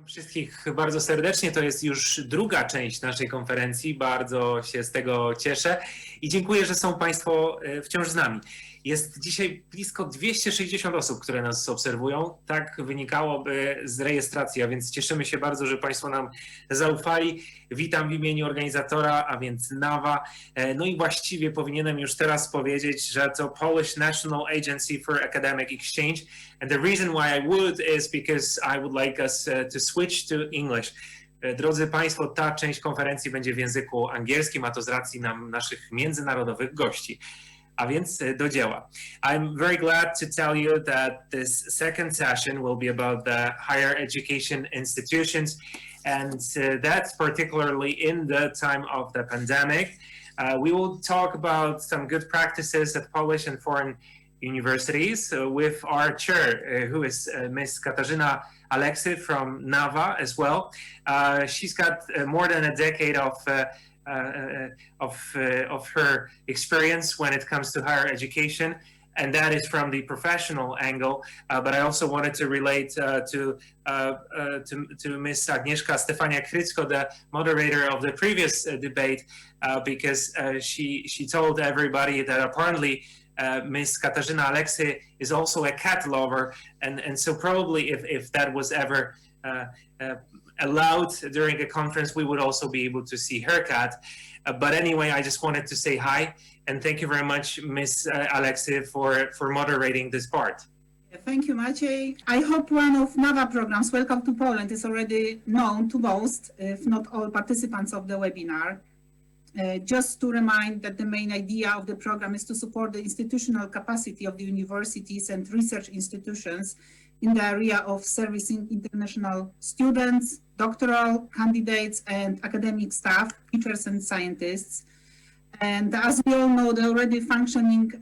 Wszystkich bardzo serdecznie. To jest już druga część naszej konferencji. Bardzo się z tego cieszę i dziękuję, że są Państwo wciąż z nami. Jest dzisiaj blisko 260 osób, które nas obserwują. Tak wynikałoby z rejestracji, a więc cieszymy się bardzo, że Państwo nam zaufali. Witam w imieniu organizatora, a więc NAWA. No i właściwie powinienem już teraz powiedzieć, że to Polish National Agency for Academic Exchange. And the reason why I would is because I would like us to switch to English. Drodzy Państwo, ta część konferencji będzie w języku angielskim, a to z racji naszych międzynarodowych gości. A więc do dzieła. I'm very glad to tell you that this second session will be about the higher education institutions, and that's particularly in the time of the pandemic. We will talk about some good practices at Polish and foreign universities with our chair, who is Ms. Katarzyna Aleksy from NAWA as well. She's got more than a decade of her experience when it comes to higher education, and that is from the professional angle. But I also wanted to relate to Ms. Agnieszka Stefania-Krycko, the moderator of the previous debate, because she told everybody that apparently Ms. Katarzyna Aleksy is also a cat lover, and so probably if that was ever allowed during a conference, we would also be able to see her cat. But anyway, I just wanted to say hi and thank you very much, Ms. Aleksy, for moderating this part. Thank you, Maciej. I hope one of NAWA programs, Welcome to Poland, is already known to most, if not all, participants of the webinar. Just to remind that the main idea of the program is to support the institutional capacity of the universities and research institutions in the area of servicing international students, doctoral candidates, and academic staff, teachers and scientists. And as we all know, the already functioning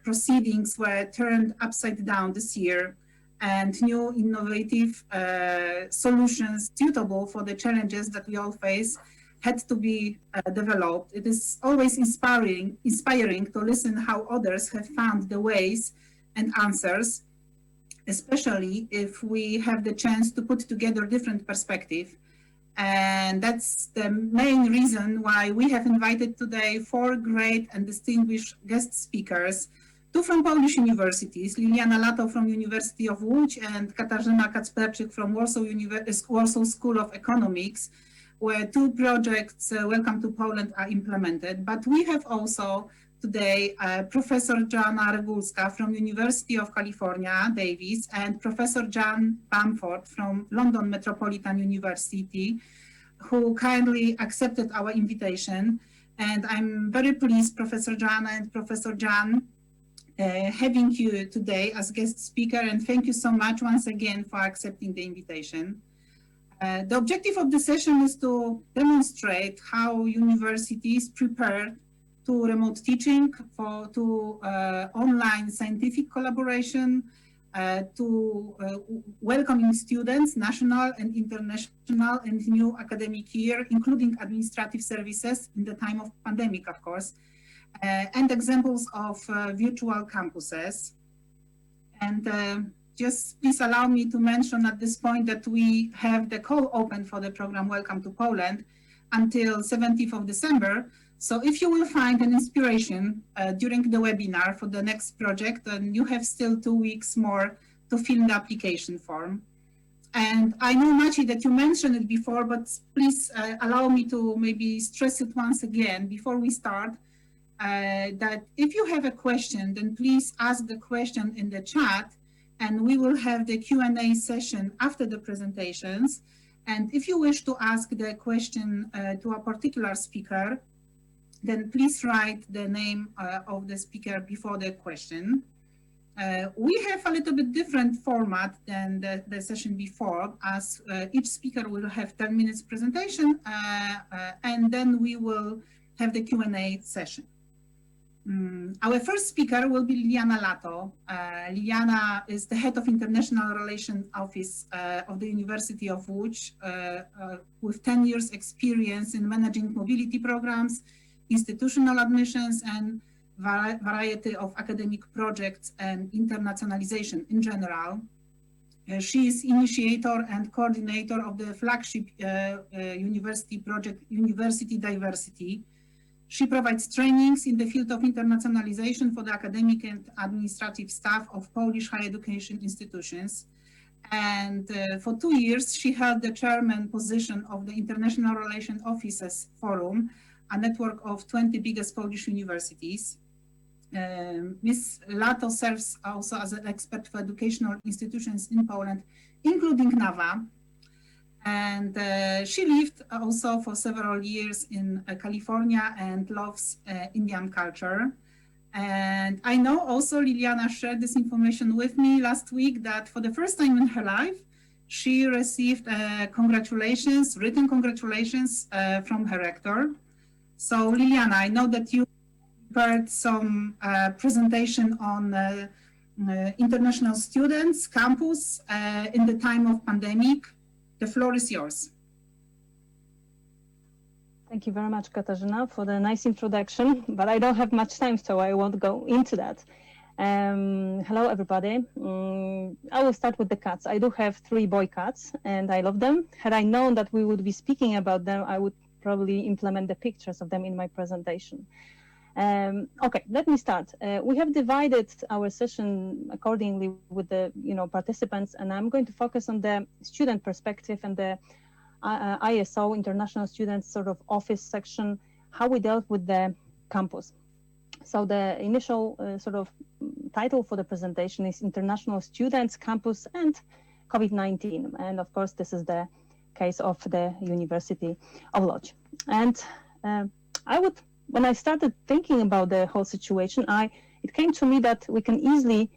proceedings were turned upside down this year, and new innovative solutions suitable for the challenges that we all face had to be developed. It is always inspiring to listen how others have found the ways and answers, especially if we have the chance to put together different perspectives. And that's the main reason why we have invited today 4 great and distinguished guest speakers, 2 from Polish universities, Liliana Lato from University of Łódź and Katarzyna Kacperczyk from Warsaw School of Economics, where 2 projects, Welcome to Poland, are implemented. But we have also today Professor Jan Argusca from University of California, Davis, and Professor Jan Banford from London Metropolitan University, who kindly accepted our invitation. And I'm very pleased, Professor Jan and Professor Jan, having you today as guest speaker, and thank you so much once again for accepting the invitation. The objective of the session is to demonstrate how universities prepare to remote teaching, to online scientific collaboration, to welcoming students, national and international, and new academic year, including administrative services in the time of pandemic, of course, and examples of virtual campuses. And just please allow me to mention at this point that we have the call open for the program Welcome to Poland until 17th of December. So if you will find an inspiration during the webinar for the next project, then you have still 2 weeks more to fill in the application form. And I know, Maciej, that you mentioned it before, but please allow me to maybe stress it once again before we start, that if you have a question, then please ask the question in the chat, and we will have the Q&A session after the presentations. And if you wish to ask the question to a particular speaker, then please write the name of the speaker before the question. We have a little bit different format than the session before, as each speaker will have 10 minutes presentation, and then we will have the Q&A session. Our first speaker will be Liliana Lato. Liliana is the head of International Relations Office of the University of Łódź, with 10 years experience in managing mobility programs, institutional admissions, and variety of academic projects and internationalization in general. She is initiator and coordinator of the flagship university project, University Diversity. She provides trainings in the field of internationalization for the academic and administrative staff of Polish higher education institutions. And for 2 years, she held the chairman position of the International Relations Officers Forum, a network of 20 biggest Polish universities. Ms. Lato serves also as an expert for educational institutions in Poland, including NAWA. And she lived also for several years in California and loves Indian culture. And I know also Liliana shared this information with me last week that for the first time in her life, she received congratulations, written congratulations from her rector. So Liliana, I know that you prepared some presentation on international students, campus in the time of pandemic. The floor is yours. Thank you very much, Katarzyna, for the nice introduction, but I don't have much time, so I won't go into that. Hello, everybody. I will start with the cats. I do have 3 boy cats, and I love them. Had I known that we would be speaking about them, I would probably implement the pictures of them in my presentation. Okay, let me start. We have divided our session accordingly with the participants, and I'm going to focus on the student perspective and the ISO, International Students sort of office section, how we dealt with the campus. So the initial sort of title for the presentation is International Students, Campus and COVID-19. And of course, this is the case of the University of Łódź. And when I started thinking about the whole situation, it came to me that we can easily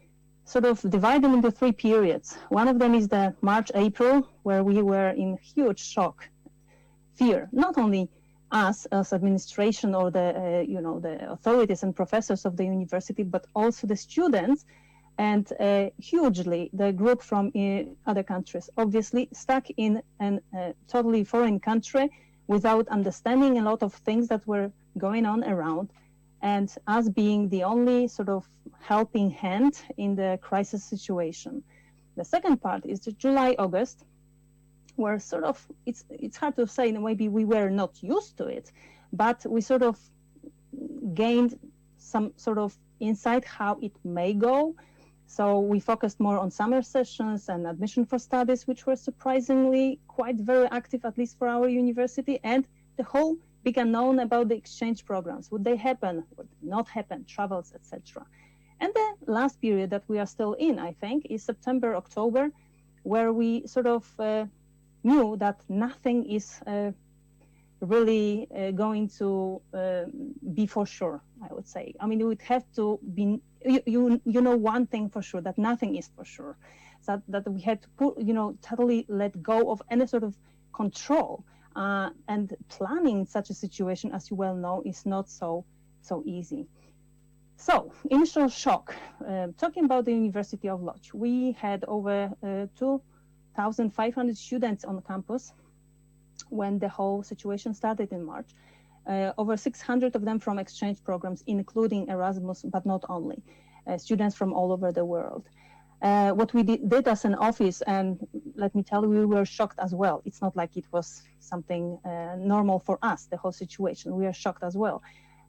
sort of divide them into 3 periods. One of them is the March-April, where we were in huge shock, fear, not only us as administration or the authorities and professors of the university, but also the students and hugely the group from other countries, obviously stuck in a totally foreign country without understanding a lot of things that were going on around, and us being the only sort of helping hand in the crisis situation. The second part is the July-August, where sort of, it's hard to say, maybe we were not used to it, but we sort of gained some sort of insight how it may go. So we focused more on summer sessions and admission for studies, which were surprisingly quite very active, at least for our university, and the whole big unknown about the exchange programs. Would they happen, would they not happen, travels, etc. And the last period that we are still in, I think, is September, October, where we sort of knew that nothing is really going to be for sure, I would say. I mean, it would have to be, you know one thing for sure, that nothing is for sure. So that we had to put, totally let go of any sort of control. And planning such a situation, as you well know, is not so easy. So, initial shock. Talking about the University of Łódź, we had over 2,500 students on campus when the whole situation started in March. Over 600 of them from exchange programs, including Erasmus, but not only, students from all over the world. What we did as an office, and let me tell you, we were shocked as well. It's not like it was something normal for us, the whole situation. We are shocked as well.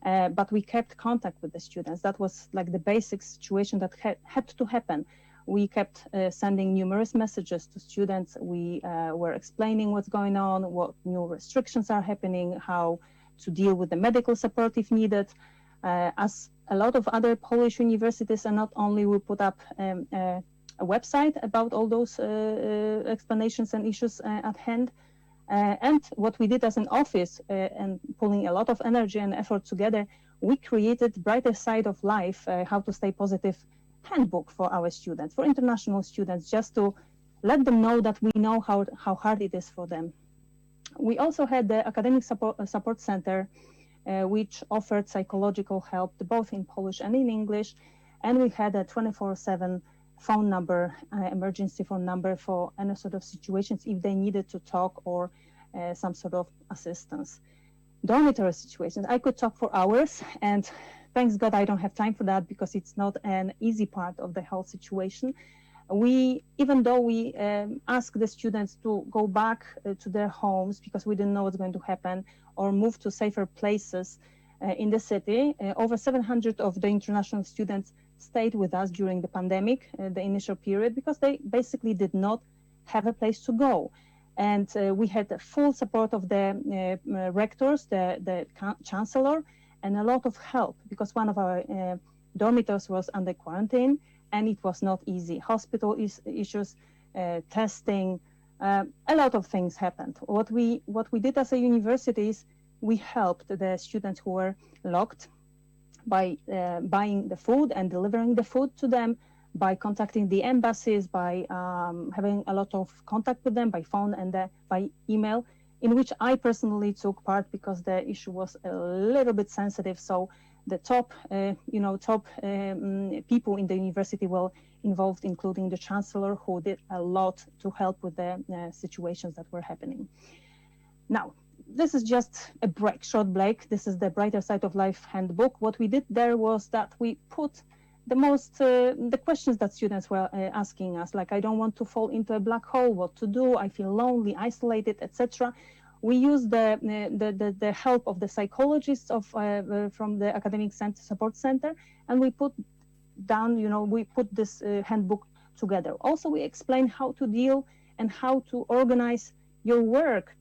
But we kept contact with the students. That was like the basic situation that had to happen. We kept sending numerous messages to students. We were explaining what's going on, what new restrictions are happening, how to deal with the medical support if needed. As a lot of other Polish universities, and not only, we put up a website about all those explanations and issues at hand. And what we did as an office, and pulling a lot of energy and effort together, we created Brighter Side of Life, How to Stay Positive handbook for our students, for international students, just to let them know that we know how hard it is for them. We also had the Academic Support Center, which offered psychological help both in Polish and in English. And we had a 24/7 phone number, emergency phone number for any sort of situations if they needed to talk or some sort of assistance. dormitory situations, I could talk for hours, and thanks God I don't have time for that because it's not an easy part of the whole situation. Even though we asked the students to go back to their homes because we didn't know what's going to happen, or move to safer places in the city, over 700 of the international students stayed with us during the pandemic, the initial period, because they basically did not have a place to go. And we had the full support of the rectors, the chancellor, and a lot of help, because one of our dormitories was under quarantine, and it was not easy. Hospital issues, testing, a lot of things happened. What we did as a university is we helped the students who were locked by buying the food and delivering the food to them, by contacting the embassies, by having a lot of contact with them by phone and by email, in which I personally took part because the issue was a little bit sensitive. So the top people in the university were involved, including the chancellor, who did a lot to help with the situations that were happening. Now, this is just a short break. This is the Brighter Side of Life handbook. What we did there was that we put the questions that students were asking us, like, I don't want to fall into a black hole, what to do, I feel lonely, isolated, etc. We used the help of the psychologists from the Academic Support Center, and we put this handbook together. Also, we explain how to deal and how to organize your work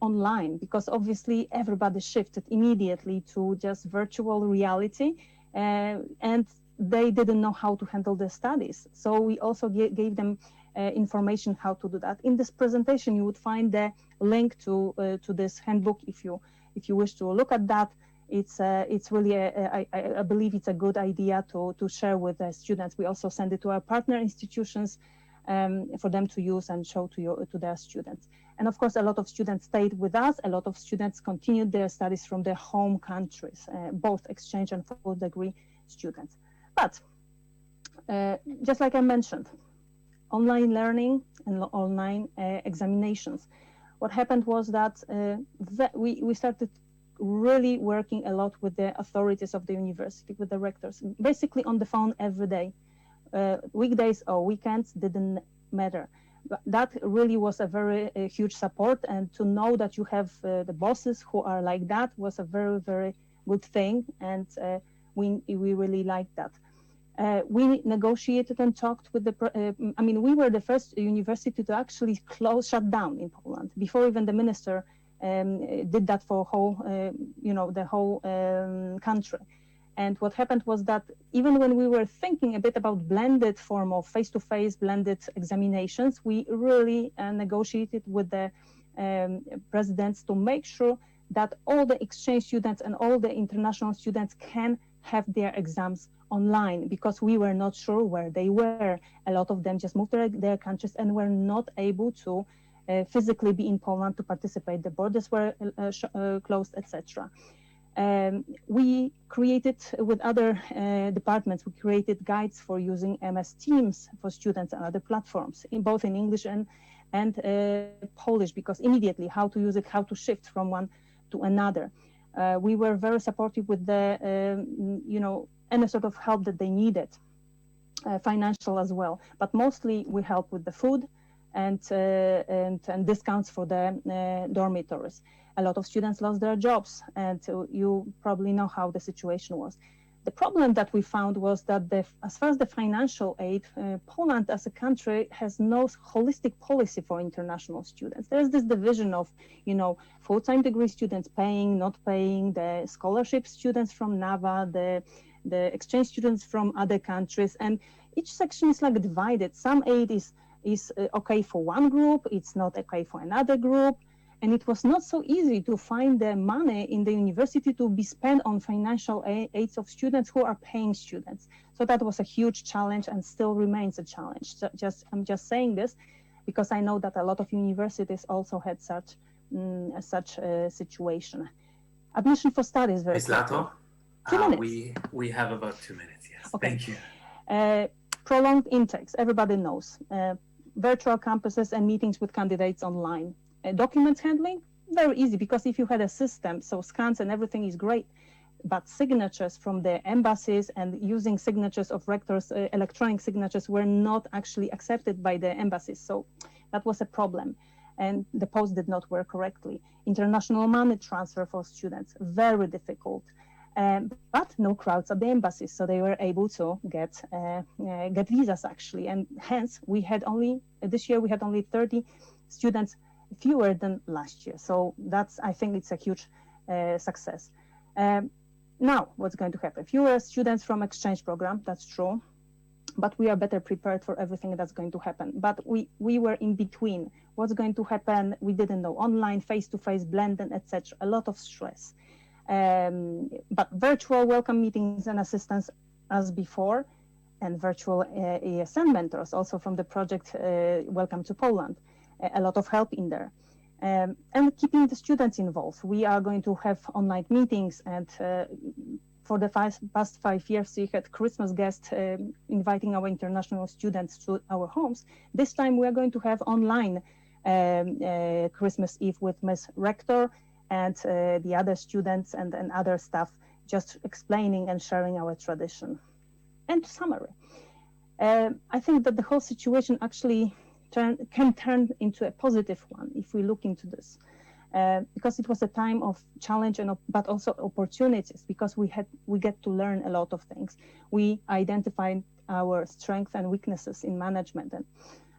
online, because obviously everybody shifted immediately to just virtual reality, and they didn't know how to handle their studies. So we also gave them information how to do that. In this presentation, you would find the link to this handbook if you wish to look at that. It's really I believe it's a good idea to share with the students. We also send it to our partner institutions for them to use and show to their students. And of course, a lot of students stayed with us. A lot of students continued their studies from their home countries, both exchange and full degree students. But just like I mentioned, online learning and online examinations. What happened was that we started really working a lot with the authorities of the university, with the rectors, basically on the phone every day. Weekdays or weekends didn't matter. But that really was a very huge support, and to know that you have the bosses who are like that was a very, very good thing, and we really liked that. We negotiated and talked with we were the first university to actually shut down in Poland before even the minister did that for the whole country. And what happened was that even when we were thinking a bit about blended form of face-to-face blended examinations, we really negotiated with the presidents to make sure that all the exchange students and all the international students can have their exams online, because we were not sure where they were. A lot of them just moved to their countries and were not able to physically be in Poland to participate. The borders were closed, etc. We created with other departments, we created guides for using MS Teams for students and other platforms, both in English and Polish, because immediately how to use it, how to shift from one to another. We were very supportive with the, any sort of help that they needed, financial as well. But mostly we help with the food and discounts for the dormitories. A lot of students lost their jobs, and you probably know how the situation was. The problem that we found was that as far as the financial aid, Poland as a country has no holistic policy for international students. There's this division of, full-time degree students paying, not paying, the scholarship students from NAWA, the exchange students from other countries, and each section is like divided. Some aid is okay for one group, it's not okay for another group. And it was not so easy to find the money in the university to be spent on financial aids of students who are paying students. So that was a huge challenge and still remains a challenge. So I'm just saying this because I know that a lot of universities also had such a situation. Admission for studies, very Ms. Lato, 2 minutes. we have about 2 minutes, yes. Okay. Thank you. Prolonged intakes, everybody knows. Virtual campuses and meetings with candidates online. Documents handling, very easy, because if you had a system, so scans and everything is great, but signatures from the embassies and using signatures of rectors, electronic signatures, were not actually accepted by the embassies. So that was a problem. And the post did not work correctly. International money transfer for students, very difficult. But no crowds at the embassies, so they were able to get visas actually. And hence, we had only, this year we had only 30 students fewer than last year. So that's, I think it's a huge success. Now, what's going to happen? Fewer students from exchange program, that's true, but we are better prepared for everything that's going to happen. But we were in between. What's going to happen? We didn't know. Online, face-to-face, blended, etc. A lot of stress. But virtual welcome meetings and assistance as before, and virtual ESN mentors also from the project Welcome to Poland. A lot of help in there. And keeping the students involved. We are going to have online meetings, and for the past 5 years, we had Christmas guests inviting our international students to our homes. This time we are going to have online Christmas Eve with Ms. Rector and the other students and other staff, just explaining and sharing our tradition. And summary. I think that the whole situation actually can turn into a positive one if we look into this, because it was a time of challenge but also opportunities, because we get to learn a lot of things. We identified our strengths and weaknesses in management and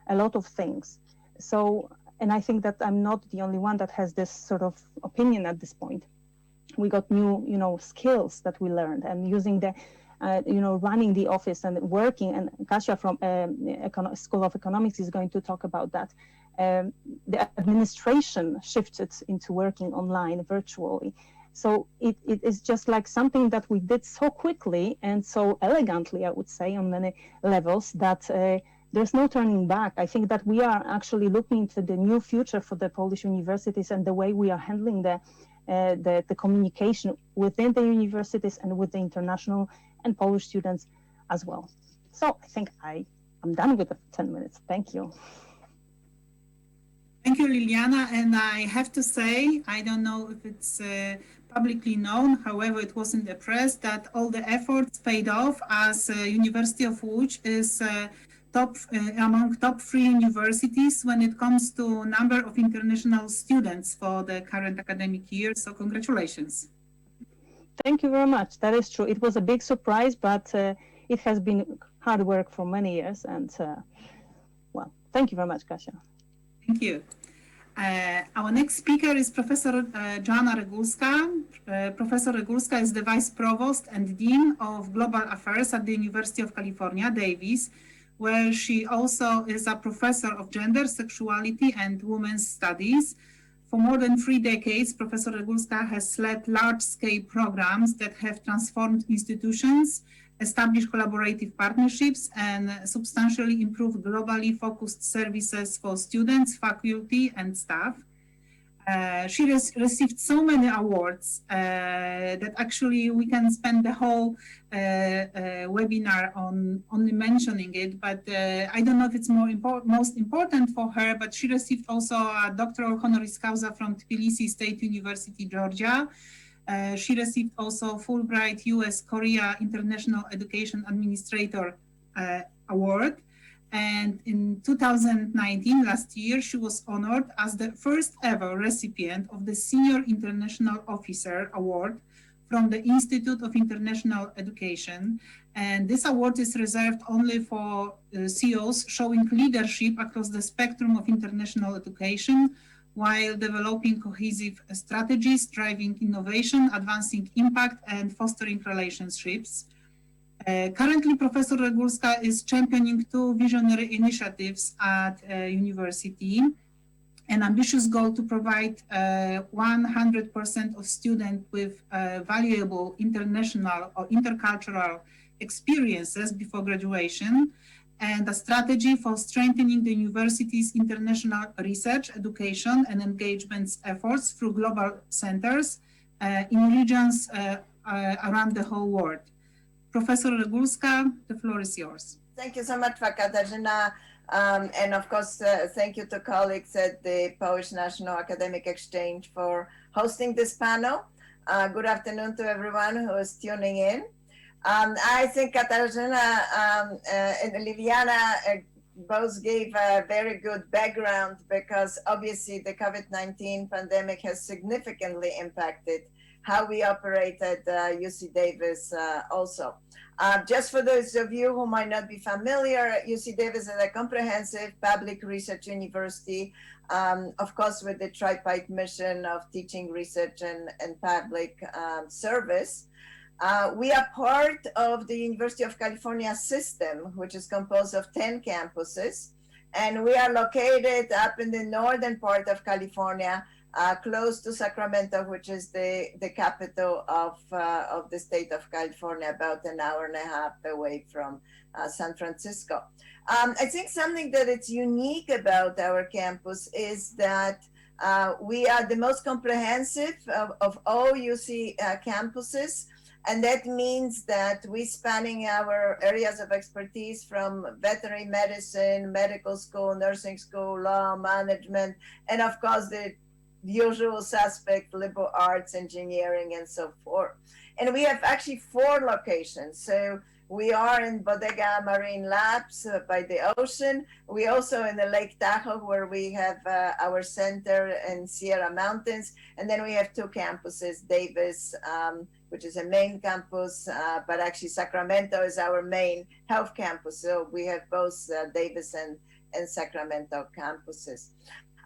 a lot of things. So, and I think that I'm not the only one that has this sort of opinion at this point. We got new, skills that we learned, and using the running the office and working, and Kasia from School of Economics is going to talk about that. The administration shifted into working online virtually. So it is just like something that we did so quickly and so elegantly, I would say, on many levels, that there's no turning back. I think that we are actually looking to the new future for the Polish universities and the way we are handling the communication within the universities and with the international and Polish students as well. So I think I'm done with the 10 minutes. Thank you. Thank you, Liliana. And I have to say, I don't know if it's publicly known, however, it was in the press, that all the efforts paid off, as University of Łódź is among top 3 universities when it comes to number of international students for the current academic year. So congratulations. Thank you very much. That is true. It was a big surprise, but it has been hard work for many years. And well, thank you very much, Kasia. Thank you. Our next speaker is Professor Jan Argusca. Professor Argusca is the Vice Provost and Dean of Global Affairs at the University of California, Davis, where she also is a professor of gender, sexuality, and women's studies. For more than 3 decades, Professor Argusca has led large-scale programs that have transformed institutions, established collaborative partnerships, and substantially improved globally focused services for students, faculty, and staff. She received so many awards that actually we can spend the whole webinar on only mentioning it, but I don't know if it's most important for her, but she received also a doctoral honoris causa from Tbilisi State University, Georgia. She received also Fulbright US Korea International Education Administrator Award. And in 2019, last year, she was honored as the first ever recipient of the Senior International Officer Award from the Institute of International Education. And this award is reserved only for CEOs showing leadership across the spectrum of international education, while developing cohesive strategies, driving innovation, advancing impact, and fostering relationships. Currently, Professor Argusca is championing 2 visionary initiatives at university: an ambitious goal to provide 100% of students with valuable international or intercultural experiences before graduation, and a strategy for strengthening the university's international research, education, and engagements efforts through global centers in regions around the whole world. Professor Argusca, the floor is yours. Thank you so much, Katarzyna. And of course, thank you to colleagues at the Polish National Academic Exchange for hosting this panel. Good afternoon to everyone who is tuning in. I think Katarzyna and Liliana both gave a very good background, because obviously the COVID-19 pandemic has significantly impacted how we operate at UC Davis also. Just for those of you who might not be familiar, UC Davis is a comprehensive public research university, of course, with the tripartite mission of teaching, research, and public service. We are part of the University of California system, which is composed of 10 campuses, and we are located up in the northern part of California, close to Sacramento, which is the capital of the state of California, about an hour and a half away from San Francisco. I think something that is unique about our campus is that we are the most comprehensive of all UC campuses. And that means that we're spanning our areas of expertise from veterinary medicine, medical school, nursing school, law, management, and of course the usual suspect, liberal arts, engineering, and so forth. And we have actually 4 locations. So we are in Bodega Marine Labs by the ocean. We also in the Lake Tahoe, where we have our center in Sierra Mountains. And then we have 2 campuses, Davis, which is a main campus, but actually Sacramento is our main health campus. So we have both Davis and Sacramento campuses.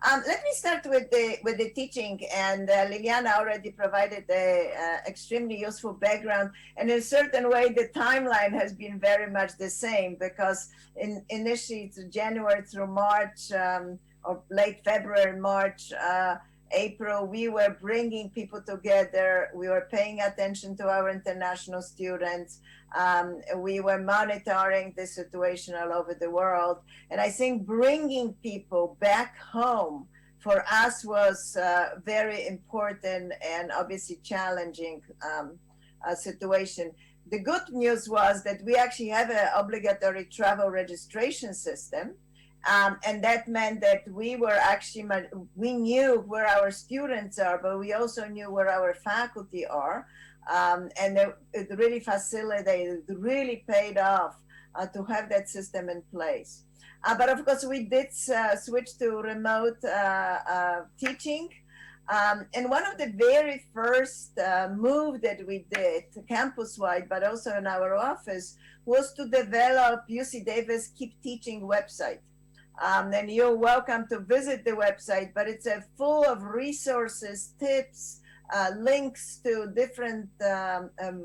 Let me start with the teaching, and Liliana already provided an extremely useful background. And in a certain way, the timeline has been very much the same, because initially it's January through March, or late February, March, April, we were bringing people together. We were paying attention to our international students. We were monitoring the situation all over the world. And I think bringing people back home for us was very important and obviously challenging situation. The good news was that we actually have an obligatory travel registration system. And that meant that we knew where our students are, but we also knew where our faculty are. And it really facilitated, it really paid off to have that system in place. But of course, we did switch to remote teaching. And one of the very first move that we did campus-wide, but also in our office, was to develop UC Davis Keep Teaching website. And you're welcome to visit the website, but it's full of resources, tips, links to different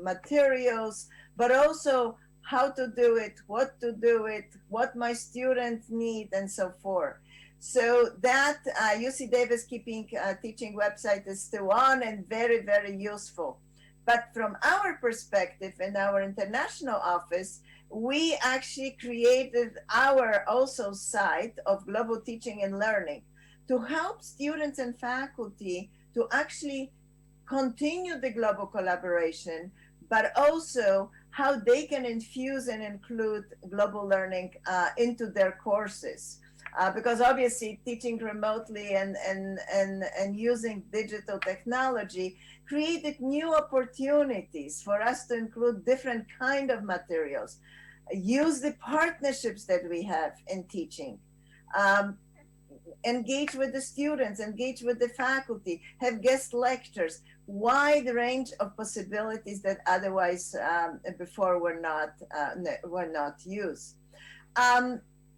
materials, but also how to do it, what my students need, and so forth. So that UC Davis Keeping Teaching website is still on and very, very useful. But from our perspective in our international office, we actually created our also site of global teaching and learning to help students and faculty to actually continue the global collaboration, but also how they can infuse and include global learning into their courses. Because obviously teaching remotely and using digital technology created new opportunities for us to include different kind of materials, use the partnerships that we have in teaching, engage with the students, engage with the faculty, have guest lectures, wide range of possibilities that otherwise before were not used.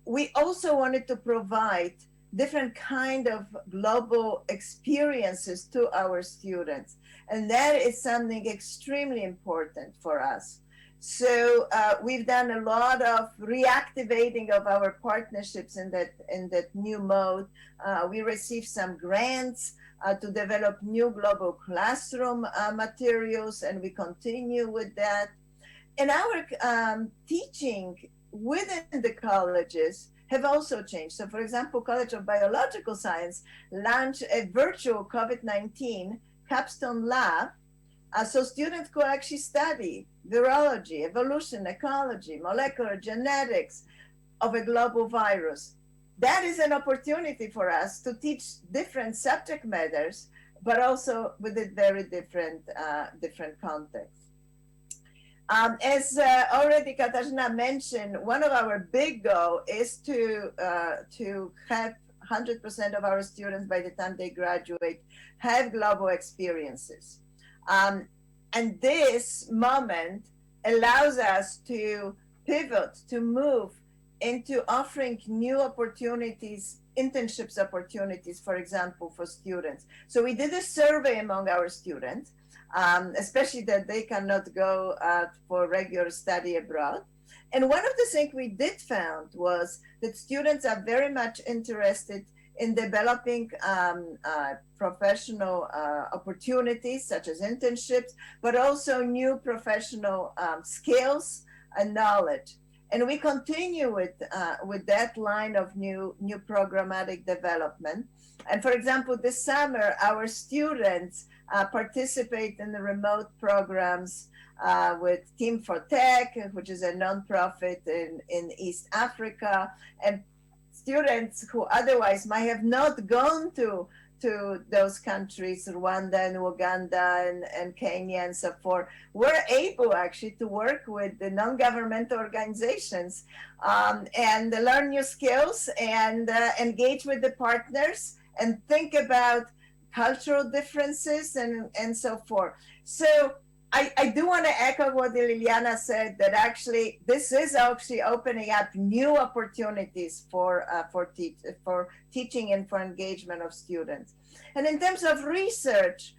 We also wanted to provide different kind of global experiences to our students. And that is something extremely important for us. So we've done a lot of reactivating of our partnerships in that new mode. We received some grants to develop new global classroom materials, and we continue with that. And our teaching within the colleges have also changed. So for example, College of Biological Science launched a virtual COVID-19 capstone lab. So students could actually study virology, evolution, ecology, molecular genetics, of a global virus. That is an opportunity for us to teach different subject matters, but also with a very different context. As already Katarzyna mentioned, one of our big goals is to have 100% of our students by the time they graduate have global experiences. And this moment allows us to pivot, to move into offering new opportunities, internships opportunities, for example, for students. So we did a survey among our students, especially that they cannot go for regular study abroad. And one of the things we did found was that students are very much interested in developing professional opportunities such as internships, but also new professional skills and knowledge. And we continue with that line of new programmatic development. And for example, this summer, our students participate in the remote programs with Team for Tech, which is a nonprofit in East Africa, and students who otherwise might have not gone to those countries, Rwanda and Uganda and Kenya and so forth, were able actually to work with the non-governmental organizations and learn new skills and engage with the partners and think about cultural differences and so forth. So I do want to echo what Liliana said, that actually this is actually opening up new opportunities for teaching and for engagement of students. And in terms of research,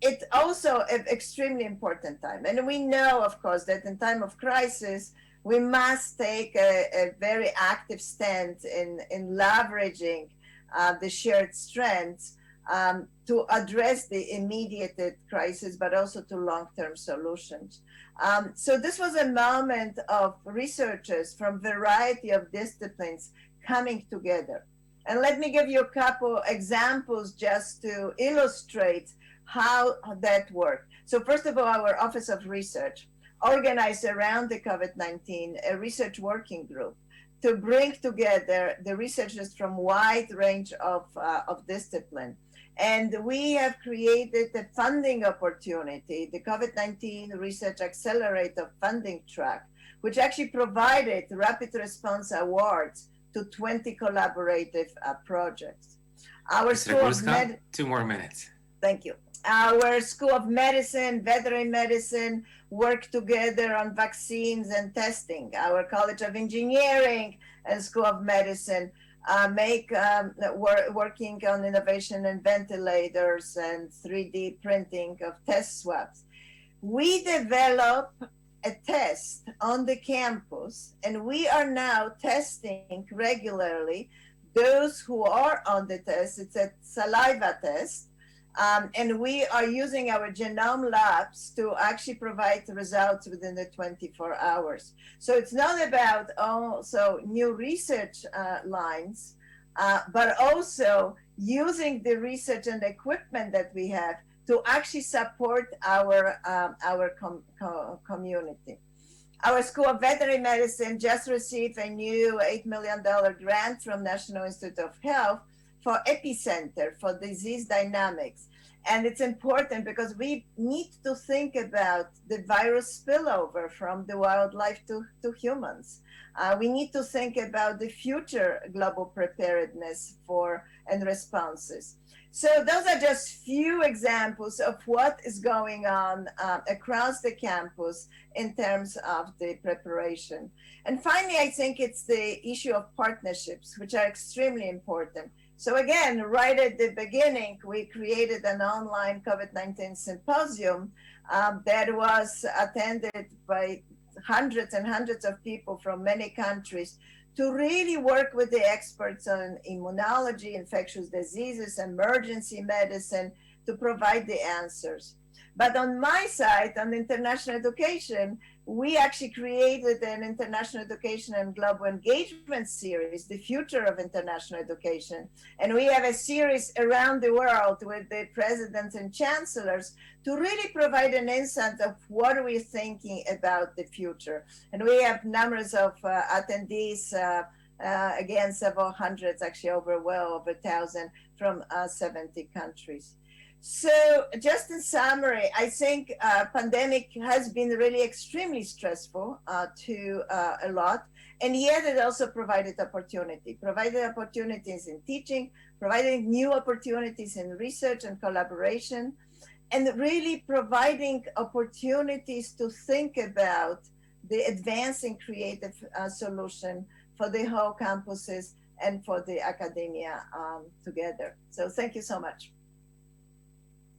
it's also an extremely important time. And we know, of course, that in time of crisis, we must take a very active stand in leveraging the shared strengths to address the immediate crisis, but also to long-term solutions. So this was a moment of researchers from a variety of disciplines coming together. And let me give you a couple examples just to illustrate how that worked. So first of all, our Office of Research organized around the COVID-19 a research working group to bring together the researchers from a wide range of discipline. And we have created a funding opportunity, the COVID-19 Research Accelerator funding track, which actually provided rapid response awards to 20 collaborative projects. Our School of 2 more minutes. Thank you. Our School of Medicine, Veterinary Medicine work together on vaccines and testing. Our College of Engineering and School of Medicine working on innovation in ventilators and 3D printing of test swabs. We develop a test on the campus, and we are now testing regularly those who are on the test. It's a saliva test. And we are using our genome labs to actually provide the results within the 24 hours. So it's not about also new research lines, but also using the research and equipment that we have to actually support our community. Our School of Veterinary Medicine just received a new $8 million grant from National Institute of Health for epicenter, for disease dynamics. And it's important because we need to think about the virus spillover from the wildlife to humans. We need to think about the future global preparedness and responses. So those are just few examples of what is going on across the campus in terms of the preparation. And finally, I think it's the issue of partnerships, which are extremely important. So again, right at the beginning, we created an online COVID-19 symposium that was attended by hundreds and hundreds of people from many countries to really work with the experts on immunology, infectious diseases, emergency medicine to provide the answers. But on my side, on international education, we actually created an international education and global engagement series, The Future of International Education. And we have a series around the world with the presidents and chancellors to really provide an insight of what are we thinking about the future. And we have numbers of attendees, again, several hundreds, actually over 1,000 from 70 countries. So just in summary, I think pandemic has been really extremely stressful to a lot, and yet it also provided opportunities in teaching, providing new opportunities in research and collaboration, and really providing opportunities to think about the advancing creative solution for the whole campuses and for the academia together. So thank you so much.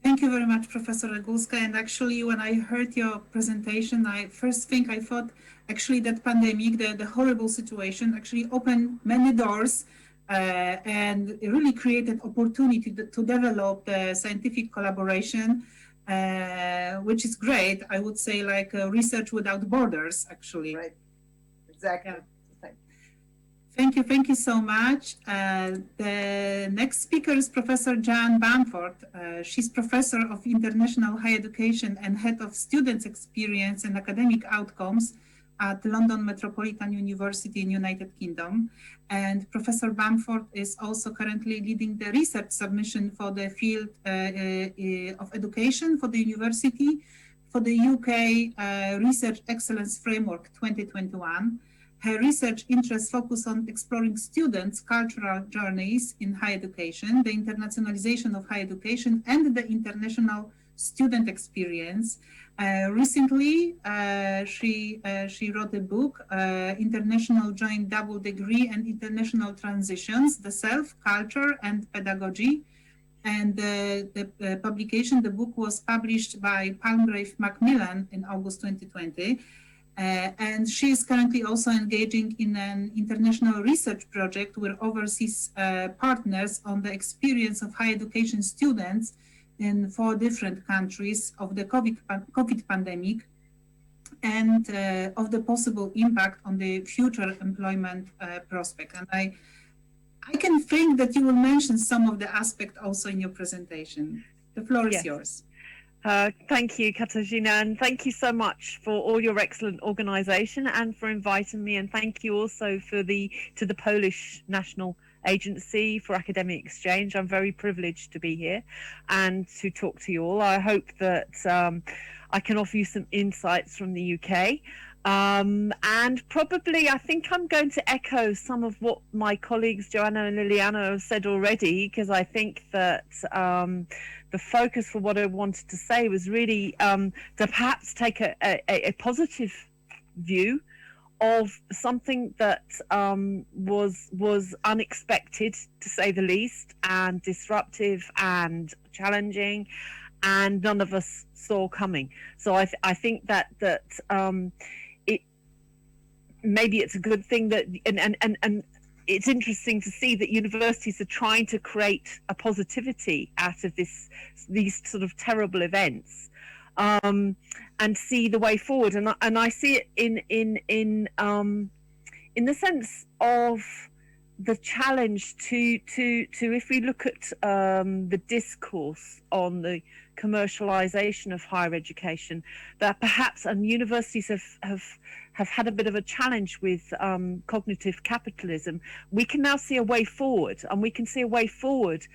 Thank you very much, Professor Argusca. And actually, when I heard your presentation, I thought actually that pandemic, the horrible situation, actually opened many doors and it really created opportunity to develop the scientific collaboration, which is great. I would say like research without borders, actually. Right. Exactly. Yeah. Thank you so much. The next speaker is Professor Jan Banford. She's Professor of International Higher Education and Head of Students' Experience and Academic Outcomes at London Metropolitan University in United Kingdom. And Professor Banford is also currently leading the research submission for the field of education for the university for the UK Research Excellence Framework 2021. Her research interests focus on exploring students' cultural journeys in higher education, the internationalization of higher education, and the international student experience. Recently, she wrote a book, International Joint Double Degree and International Transitions, The Self, Culture, and Pedagogy. And the publication, the book was published by Palmgrave Macmillan in August 2020. And she is currently also engaging in an international research project with overseas partners on the experience of higher education students in 4 different countries of the COVID pandemic and of the possible impact on the future employment prospect. And I can think that you will mention some of the aspects also in your presentation. The floor is yours. Thank you, Katarzyna, and thank you so much for all your excellent organisation and for inviting me. And thank you also to the Polish National Agency for Academic Exchange. I'm very privileged to be here and to talk to you all. I hope that I can offer you some insights from the UK. And probably I think I'm going to echo some of what my colleagues Joanna and Liliana have said already, because I think that the focus for what I wanted to say was really to perhaps take a positive view of something that was unexpected, to say the least, and disruptive and challenging, and none of us saw coming. So I think that it maybe it's a good thing that and it's interesting to see that universities are trying to create a positivity out of these sort of terrible events, and see the way forward. And I see it in the sense of the challenge to if we look at the discourse on the commercialization of higher education, that perhaps universities have had a bit of a challenge with cognitive capitalism. We can now see a way forward, and we can see a way forward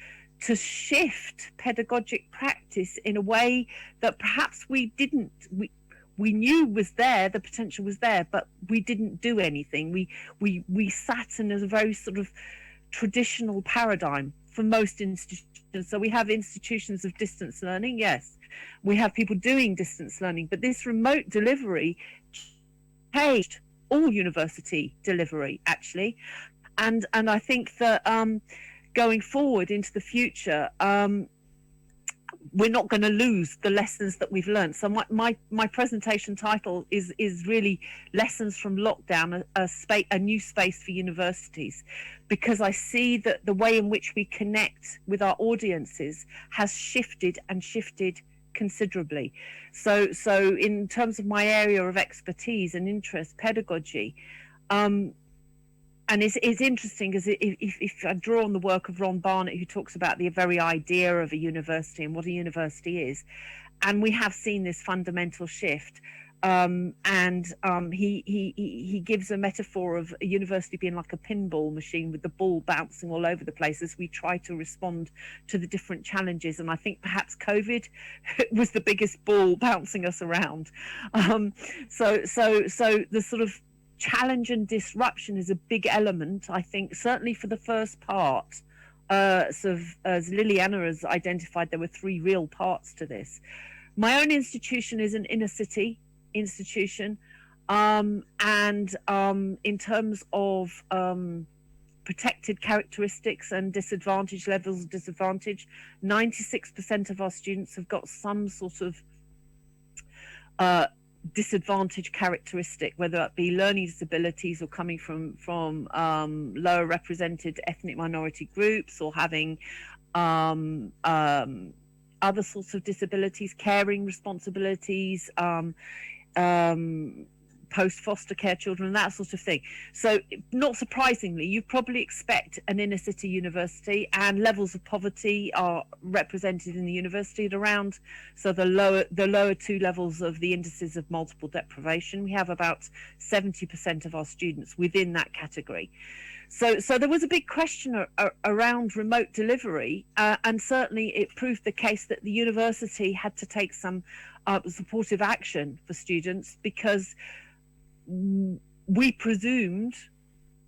to shift pedagogic practice in a way that perhaps we knew was there, the potential was there, but we didn't do anything. We sat in a very sort of traditional paradigm for most institutions. So we have institutions of distance learning, yes. We have people doing distance learning, but this remote delivery changed all university delivery, actually. And I think that going forward into the future, we're not going to lose the lessons that we've learned. So my presentation title is really Lessons from Lockdown, a new space for universities, because I see that the way in which we connect with our audiences has shifted and shifted considerably. So in terms of my area of expertise and interest, pedagogy, and it's interesting because if I draw on the work of Ron Barnett, who talks about the very idea of a university and what a university is, and we have seen this fundamental shift. He gives a metaphor of a university being like a pinball machine with the ball bouncing all over the place as we try to respond to the different challenges. And I think perhaps COVID was the biggest ball bouncing us around. So the sort of challenge and disruption is a big element, I think, certainly for the first part. As Liliana has identified, there were 3 real parts to this. My own institution is an inner city institution, and in terms of protected characteristics and disadvantage levels of disadvantage, 96% of our students have got some sort of disadvantage characteristic, whether that be learning disabilities or coming from lower represented ethnic minority groups, or having other sorts of disabilities, caring responsibilities, post foster care children, that sort of thing. So not surprisingly, you probably expect an inner city university, and levels of poverty are represented in the university at around, so the lower 2 levels of the indices of multiple deprivation. We have about 70% of our students within that category. So there was a big question around remote delivery, and certainly it proved the case that the university had to take some supportive action for students, because we presumed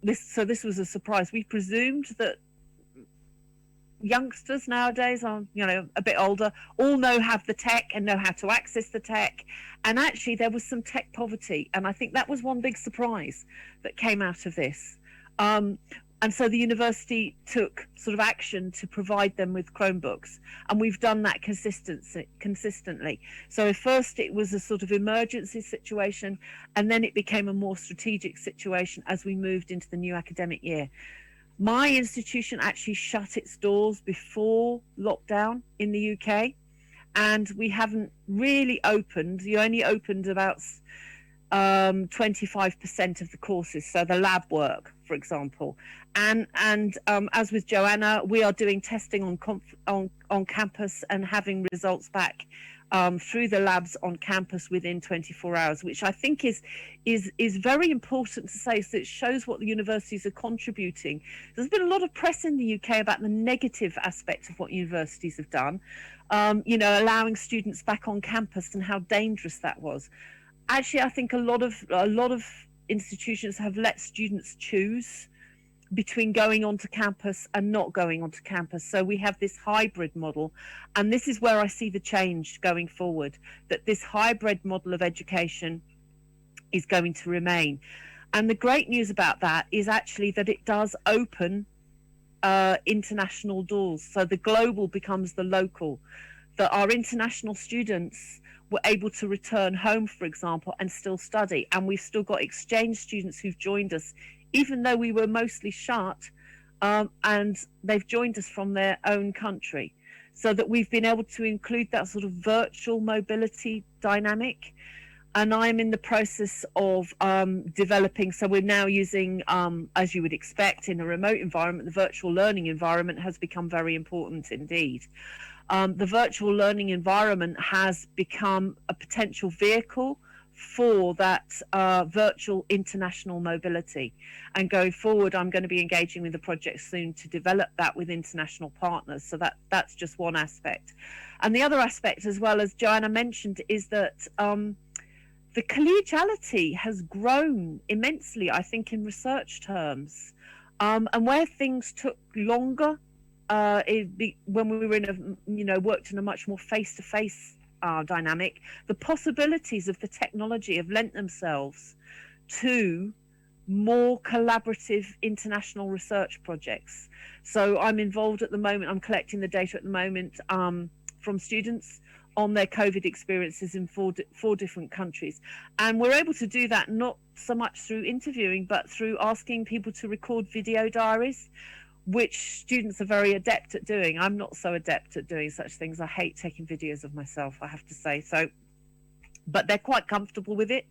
this. So this was a surprise. We presumed that youngsters nowadays are, a bit older, all have the tech and know how to access the tech. And actually there was some tech poverty. And I think that was one big surprise that came out of this. And so the university took sort of action to provide them with Chromebooks, and we've done that consistently. So at first it was a sort of emergency situation, and then it became a more strategic situation as we moved into the new academic year. My institution actually shut its doors before lockdown in the UK, and we haven't really opened. You only opened about 25% of the courses, so the lab work, for example, and as with Joanna, we are doing testing on campus and having results back through the labs on campus within 24 hours, which I think is very important to say. So it shows what the universities are contributing. There's been a lot of press in the UK about the negative aspect of what universities have done, allowing students back on campus and how dangerous that was. Actually, I think a lot of institutions have let students choose between going onto campus and not going onto campus. So we have this hybrid model, and this is where I see the change going forward, that this hybrid model of education is going to remain. And the great news about that is actually that it does open international doors. So the global becomes the local, that our international students were able to return home, for example, and still study. And we've still got exchange students who've joined us, even though we were mostly shut, and they've joined us from their own country. So that we've been able to include that sort of virtual mobility dynamic. And I'm in the process of developing, so we're now using, as you would expect in a remote environment, the virtual learning environment has become very important indeed. The virtual learning environment has become a potential vehicle for that virtual international mobility. And going forward, I'm going to be engaging with the project soon to develop that with international partners. So that's just one aspect. And the other aspect, as well, as Joanna mentioned, is that the collegiality has grown immensely, I think, in research terms. And where things took longer, when we were in worked in a much more face-to-face dynamic, the possibilities of the technology have lent themselves to more collaborative international research projects. So I'm involved at the moment, I'm collecting the data at the moment from students on their COVID experiences in four different countries. And we're able to do that not so much through interviewing, but through asking people to record video diaries, which students are very adept at doing. I'm not so adept at doing such things. I hate taking videos of myself, I have to say. So, but they're quite comfortable with it,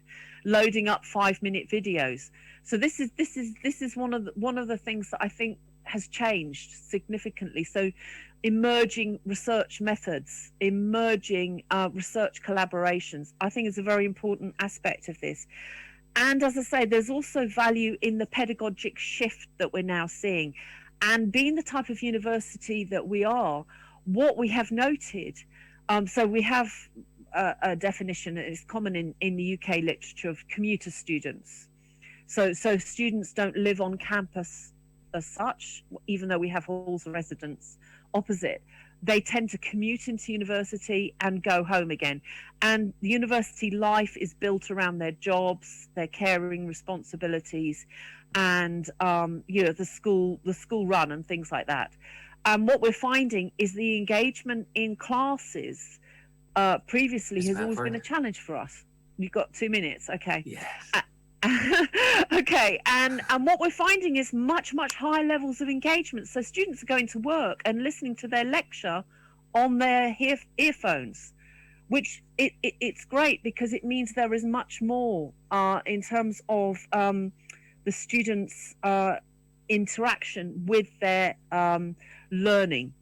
loading up 5-minute videos. So this is one of the things that I think has changed significantly. So emerging research methods, emerging research collaborations, I think is a very important aspect of this. And as I say, there's also value in the pedagogic shift that we're now seeing. And being the type of university that we are, what we have noted, so we have a definition that is common in the UK literature of commuter students. So students don't live on campus as such, even though we have halls of residence opposite. They tend to commute into university and go home again. And the university life is built around their jobs, their caring responsibilities, and you know, the school run and things like that. And what we're finding is the engagement in classes previously has always been a challenge for us. You've got 2 minutes, okay? Yes. Okay, and what we're finding is much higher levels of engagement. So students are going to work and listening to their lecture on their earphones, which it's great because it means there is much more in terms of the students' interaction with their learning.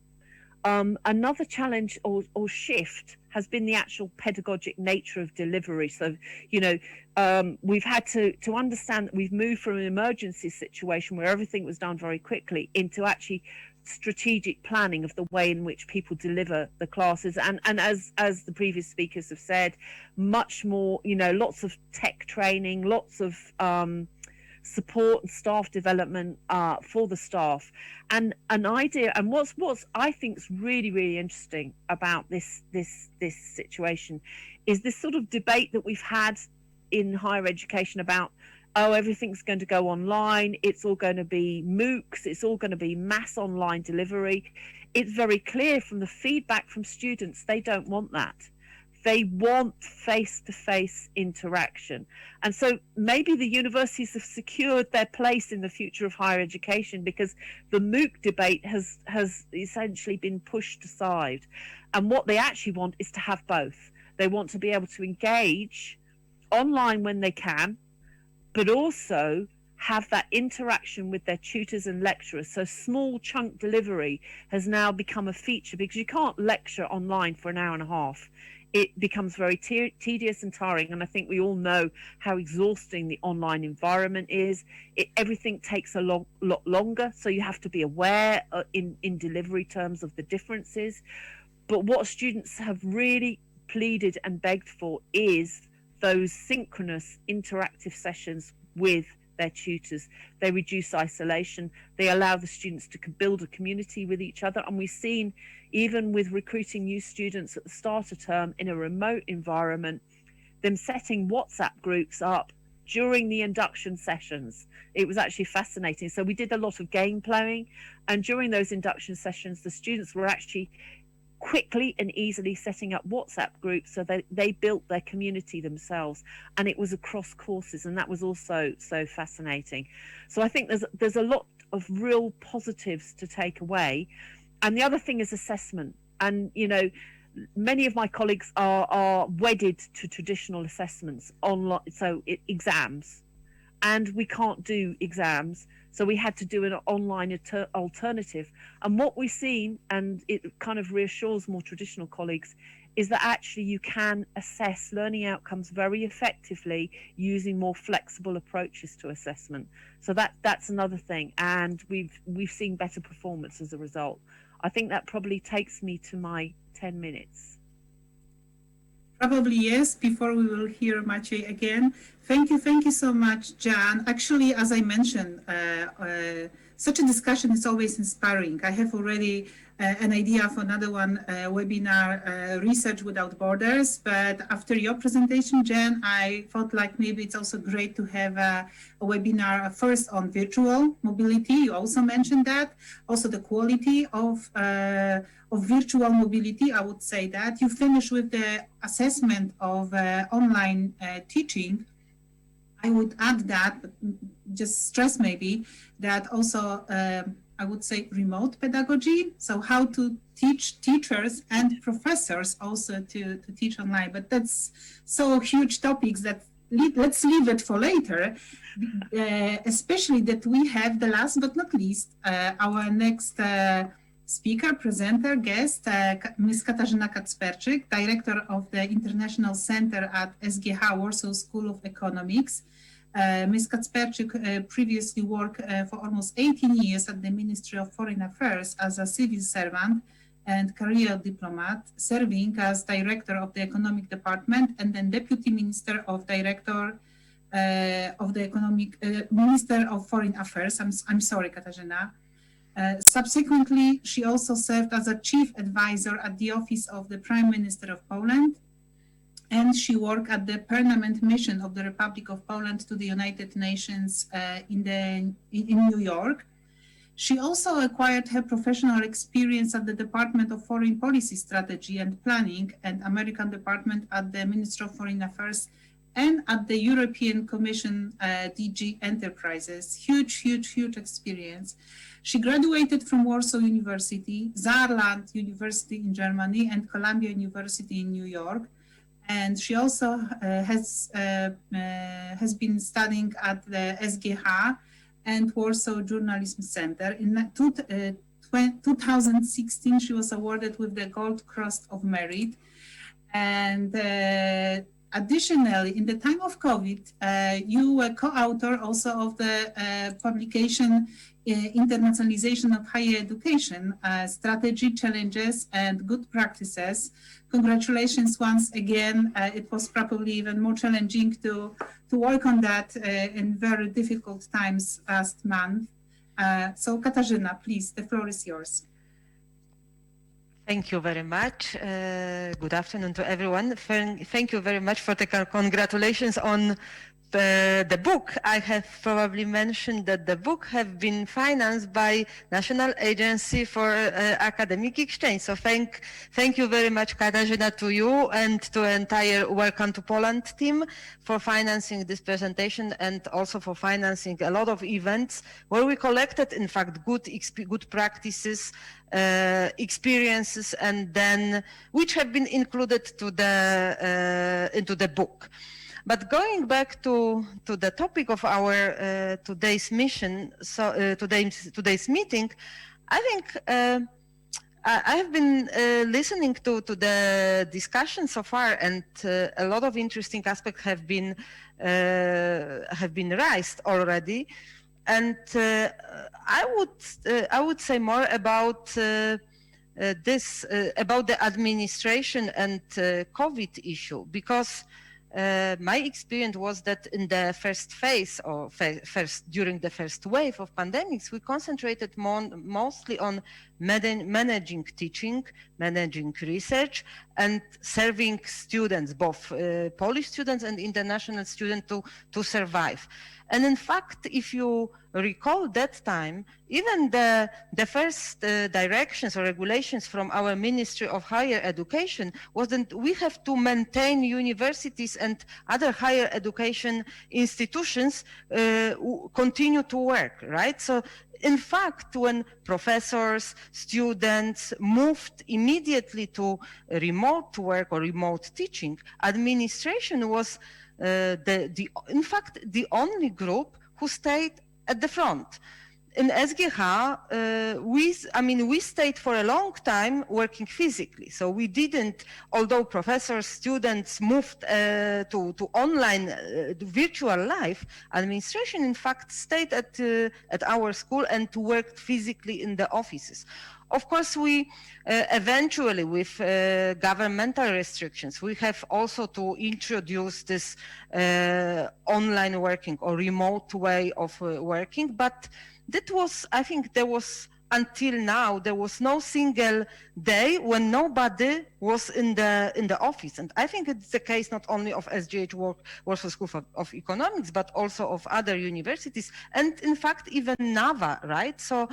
Another challenge or shift has been the actual pedagogic nature of delivery. So, you know, we've had to understand that we've moved from an emergency situation where everything was done very quickly into actually strategic planning of the way in which people deliver the classes. And as the previous speakers have said, much more, you know, lots of tech training, lots of support and staff development for the staff, and an idea. And what's I think is really interesting about this situation is this sort of debate that we've had in higher education about, oh, everything's going to go online, it's all going to be MOOCs, it's all going to be mass online delivery. It's very clear from the feedback from students, they don't want that. They want face-to-face interaction. And so maybe the universities have secured their place in the future of higher education because the MOOC debate has essentially been pushed aside. And what they actually want is to have both. They want to be able to engage online when they can, but also have that interaction with their tutors and lecturers. So small chunk delivery has now become a feature because you can't lecture online for an hour and a half. It becomes very tedious and tiring, and I think we all know how exhausting the online environment is. Everything takes a lot longer, so you have to be aware in delivery terms of the differences. But what students have really pleaded and begged for is those synchronous interactive sessions with their tutors. They reduce isolation, they allow the students to build a community with each other, and we've seen, even with recruiting new students at the start of term in a remote environment, them setting WhatsApp groups up during the induction sessions. It was actually fascinating. So we did a lot of game playing, and during those induction sessions the students were actually quickly and easily setting up WhatsApp groups so that they built their community themselves, and it was across courses, and that was also so fascinating. So I think there's a lot of real positives to take away. And the other thing is assessment. And you know, many of my colleagues are wedded to traditional assessments online, so exams, and we can't do exams. So we had to do an online alternative. And what we've seen, and it kind of reassures more traditional colleagues, is that actually you can assess learning outcomes very effectively using more flexible approaches to assessment. So that's another thing. And we've seen better performance as a result. I think that probably takes me to my 10 minutes. Probably yes, before we will hear Maciej again. Thank you so much, Jan. Actually, as I mentioned, such a discussion is always inspiring. I have already an idea of another one webinar, Research Without Borders, but after your presentation, Jan, I thought like maybe it's also great to have a webinar first on virtual mobility. You also mentioned that, also the quality of virtual mobility. I would say that you finish with the assessment of online teaching. I would add that, just stress maybe, that also I would say, remote pedagogy. So how to teach teachers and professors also to teach online. But that's so huge topics that let's leave it for later, especially that we have the last but not least, our next speaker, presenter, guest, Ms. Katarzyna Kacperczyk, Director of the International Center at SGH Warsaw School of Economics. Ms. Kacperczyk previously worked for almost 18 years at the Ministry of Foreign Affairs as a civil servant and career diplomat, serving as Director of the Economic Department and then Deputy Minister of Director of the Minister of Foreign Affairs. I'm sorry, Katarzyna. Subsequently, she also served as a chief advisor at the Office of the Prime Minister of Poland, and she worked at the Permanent Mission of the Republic of Poland to the United Nations in New York. She also acquired her professional experience at the Department of Foreign Policy Strategy and Planning and American Department at the Ministry of Foreign Affairs and at the European Commission DG Enterprises. Huge experience. She graduated from Warsaw University, Saarland University in Germany, and Columbia University in New York. And she also has been studying at the SGH and Warsaw Journalism Center. In 2016, she was awarded with the Gold Cross of Merit. And additionally, in the time of COVID, you were co-author also of the publication Internationalization of Higher Education, Strategy, Challenges, and Good Practices. Congratulations once again. It was probably even more challenging to work on that in very difficult times last month. So Katarzyna, please, the floor is yours. Thank you very much. Good afternoon to everyone. Thank you very much for the congratulations on the book. I have probably mentioned that the book has been financed by National Agency for Academic Exchange. So thank you very much, Katarzyna, to you and to the entire Welcome to Poland team for financing this presentation and also for financing a lot of events where we collected, in fact, good practices, experiences, and then which have been included to into the book. But going back to the topic of our today's mission, so today's meeting, I think I have been listening to the discussion so far, and a lot of interesting aspects have been raised already, and I would say more about this about the administration and COVID issue, because my experience was that in the first phase or during the first wave of pandemics, we concentrated mostly on managing teaching, managing research, and serving students, both Polish students and international students, to survive. And in fact, if you recall that time, even the first directions or regulations from our Ministry of Higher Education was that we have to maintain universities and other higher education institutions continue to work, right? So in fact, when professors, students moved immediately to remote work or remote teaching, administration was in fact the only group who stayed at the front. In SGH, we stayed for a long time working physically. So we didn't, although professors, students moved to online virtual life, administration in fact stayed at our school and worked physically in the offices. Of course, we eventually, with governmental restrictions, we have also to introduce this online working or remote way of working. But that was, I think there was, until now, there was no single day when nobody was in the office. And I think it's the case not only of SGH Warsaw School of Economics, but also of other universities, and in fact, even NAWA, right? So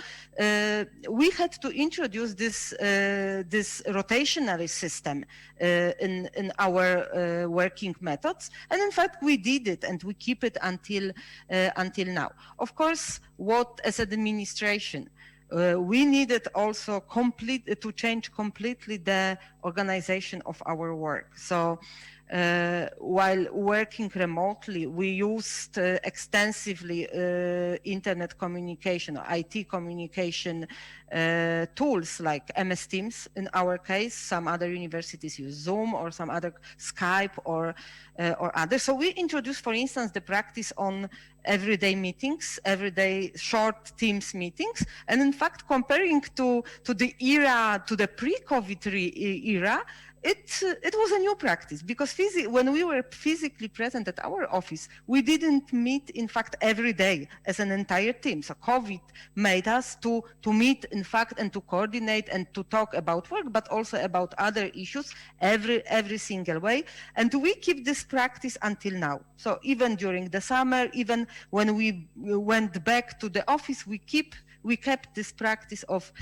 we had to introduce this rotationary system in our working methods. And in fact, we did it, and we keep it until now. Of course, what as an administration, we needed also to change completely the organization of our work. So while working remotely, we used extensively internet communication, or IT communication tools like MS Teams in our case. Some other universities use Zoom or some other Skype or others. So we introduced, for instance, the practice on everyday meetings, everyday short Teams meetings. And in fact, comparing to the era, to the pre-COVID era, it was a new practice, because when we were physically present at our office, we didn't meet, in fact, every day as an entire team. So COVID made us to meet, in fact, and to coordinate and to talk about work, but also about other issues every single way. And we keep this practice until now. So even during the summer, even when we went back to the office, we kept this practice of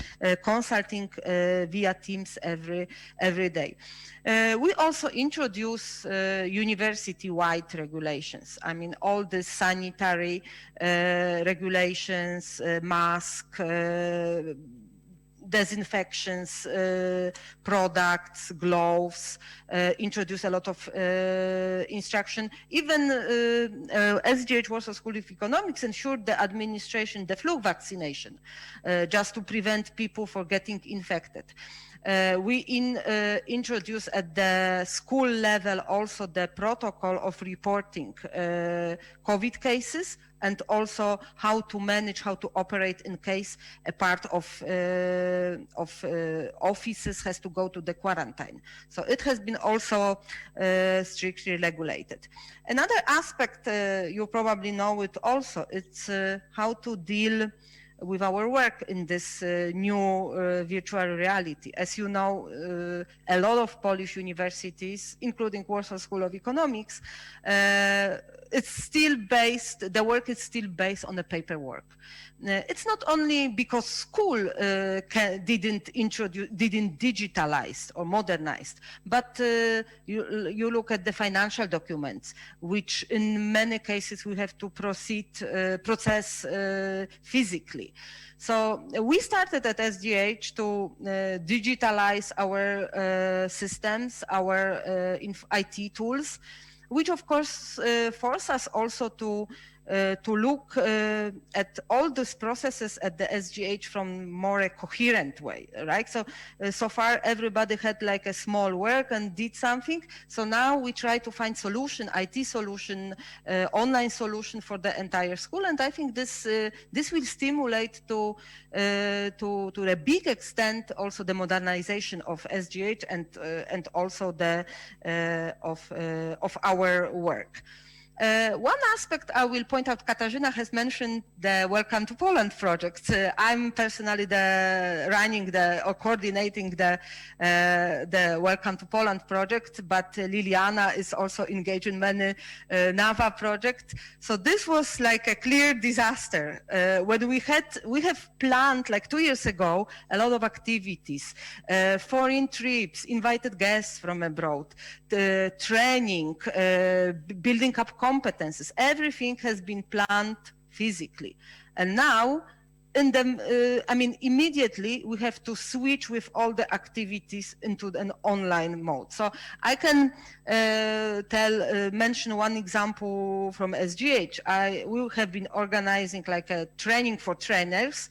consulting via Teams every day. We also introduce university-wide regulations. I mean, all the sanitary regulations, mask, disinfections, products, gloves, introduce a lot of instruction. Even SGH Warsaw School of Economics ensured the administration, the flu vaccination, just to prevent people from getting infected. We introduce at the school level also the protocol of reporting COVID cases, and also how to manage, how to operate in case a part of offices has to go to the quarantine. So it has been also strictly regulated. Another aspect, you probably know it also, it's how to deal with our work in this new virtual reality. As you know, a lot of Polish universities, including Warsaw School of Economics, it's still based, the work is still based on the paperwork. It's not only because school didn't digitalize or modernize, but you look at the financial documents, which in many cases we have to process physically. So we started at SGH to digitalize our systems, our IT tools, which of course force us also to look at all these processes at the SGH from more a coherent way, right? So far everybody had like a small work and did something. So now we try to find solution, IT solution, online solution for the entire school. And I think this will stimulate to a big extent also the modernization of SGH and also the of our work. One aspect I will point out, Katarzyna has mentioned the Welcome to Poland project. I'm personally running or coordinating the Welcome to Poland project, but Liliana is also engaged in many NAWA projects. So this was like a clear disaster. When we have planned like 2 years ago a lot of activities, foreign trips, invited guests from abroad, the training, building up competences, everything has been planned physically. And now, immediately we have to switch with all the activities into an online mode. So I can mention one example from SGH. We have been organizing like a training for trainers,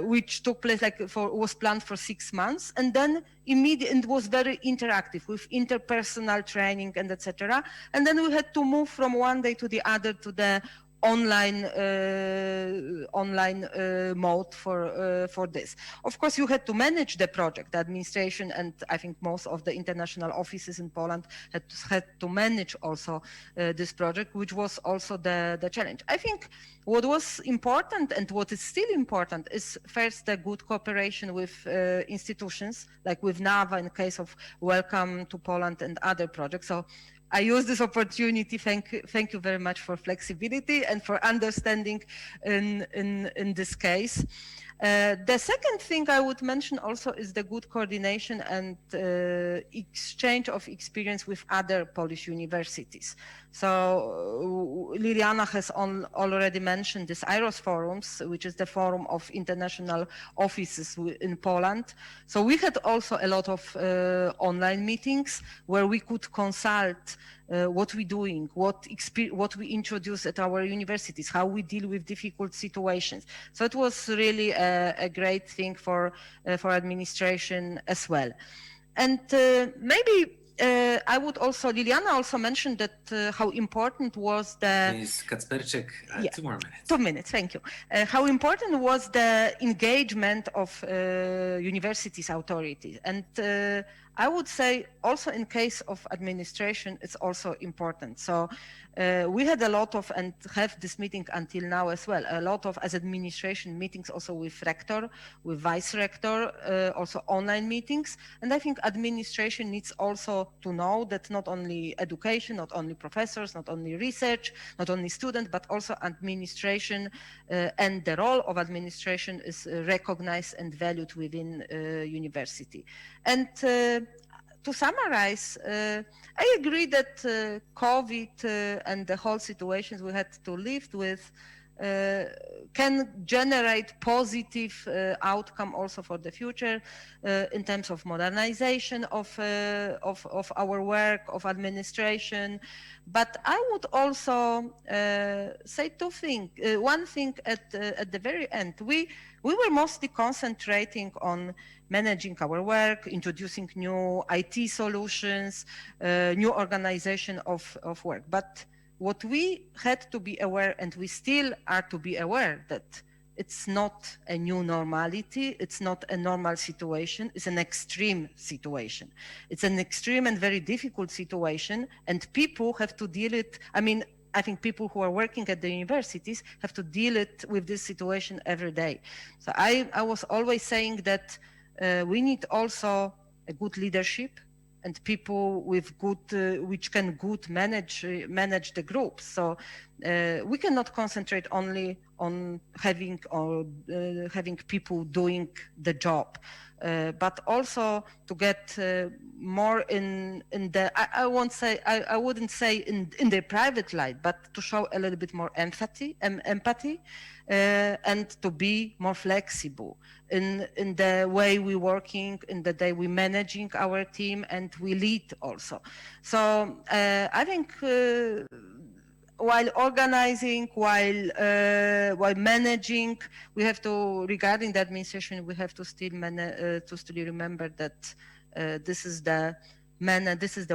which took place was planned for 6 months, and then it was very interactive with interpersonal training and etc. And then we had to move from one day to the other to the online mode for this. Of course, you had to manage the project, the administration, and I think most of the international offices in Poland had to manage also this project, which was also the challenge. I think what was important and what is still important is first the good cooperation with institutions, like with NAWA in case of Welcome to Poland and other projects. So I use this opportunity. Thank you very much for flexibility and for understanding in this case. The second thing I would mention also is the good coordination and exchange of experience with other Polish universities. So Liliana has already mentioned this IROS forums, which is the forum of international offices in Poland. So we had also a lot of online meetings where we could consult what we're doing, what we introduce at our universities, how we deal with difficult situations. So it was really a great thing for administration as well. And maybe I would also, Liliana also mentioned that how important was the... Ms. Kacperczyk, Yeah. 2 more minutes. 2 minutes, thank you. How important was the engagement of universities authorities? And I would say also in case of administration, it's also important. So we had a lot of, and have this meeting until now as well, a lot of as administration meetings also with rector, with vice rector, also online meetings. And I think administration needs also to know that not only education, not only professors, not only research, not only students, but also administration and the role of administration is recognized and valued within university. And to summarize, I agree that COVID and the whole situations we had to live with can generate positive outcome also for the future in terms of modernization of our work, of administration. But I would also say two things. One thing at the very end, we were mostly concentrating on managing our work, introducing new IT solutions, new organization of work. But what we had to be aware, and we still are to be aware, that it's not a new normality, it's not a normal situation, it's an extreme situation. It's an extreme and very difficult situation, and people have to deal it. I mean, I think people who are working at the universities have to deal it with this situation every day. So I was always saying that we need also a good leadership and people with good, which can good manage the groups. So we cannot concentrate only on having people doing the job, but also to get more in the, I wouldn't say in the private life, but to show a little bit more empathy, and to be more flexible in the way we're working, in the day we're managing our team, and we lead also. So I think while organizing, while managing, we have to, regarding the administration, we have to still remember that this is the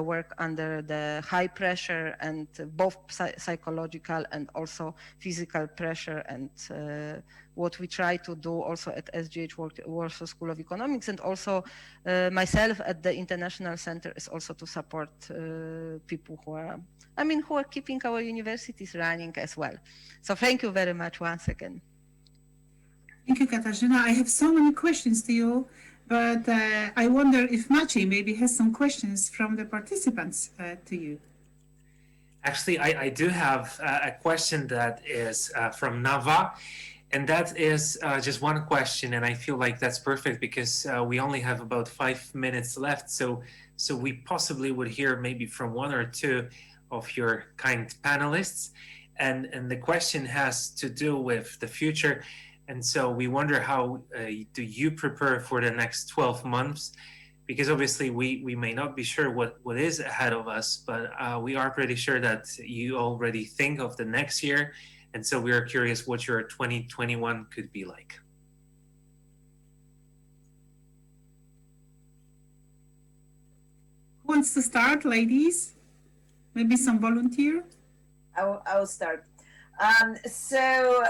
work under the high pressure, and both psychological and also physical pressure, and what we try to do also at SGH Warsaw School of Economics, and also myself at the International Center is also to support people who are keeping our universities running as well. So thank you very much once again. Thank you, Katarzyna. I have so many questions to you, but I wonder if Maciej maybe has some questions from the participants to you. Actually, I do have a question that is from NAWA, and that is just one question, and I feel like that's perfect because we only have about 5 minutes left, so we possibly would hear maybe from 1 or 2 of your kind panelists, and the question has to do with the future, and so we wonder how do you prepare for the next 12 months, because obviously we may not be sure what is ahead of us, but we are pretty sure that you already think of the next year, and so we are curious what your 2021 could be like. Who wants to start, ladies? Maybe some volunteer? I will start. So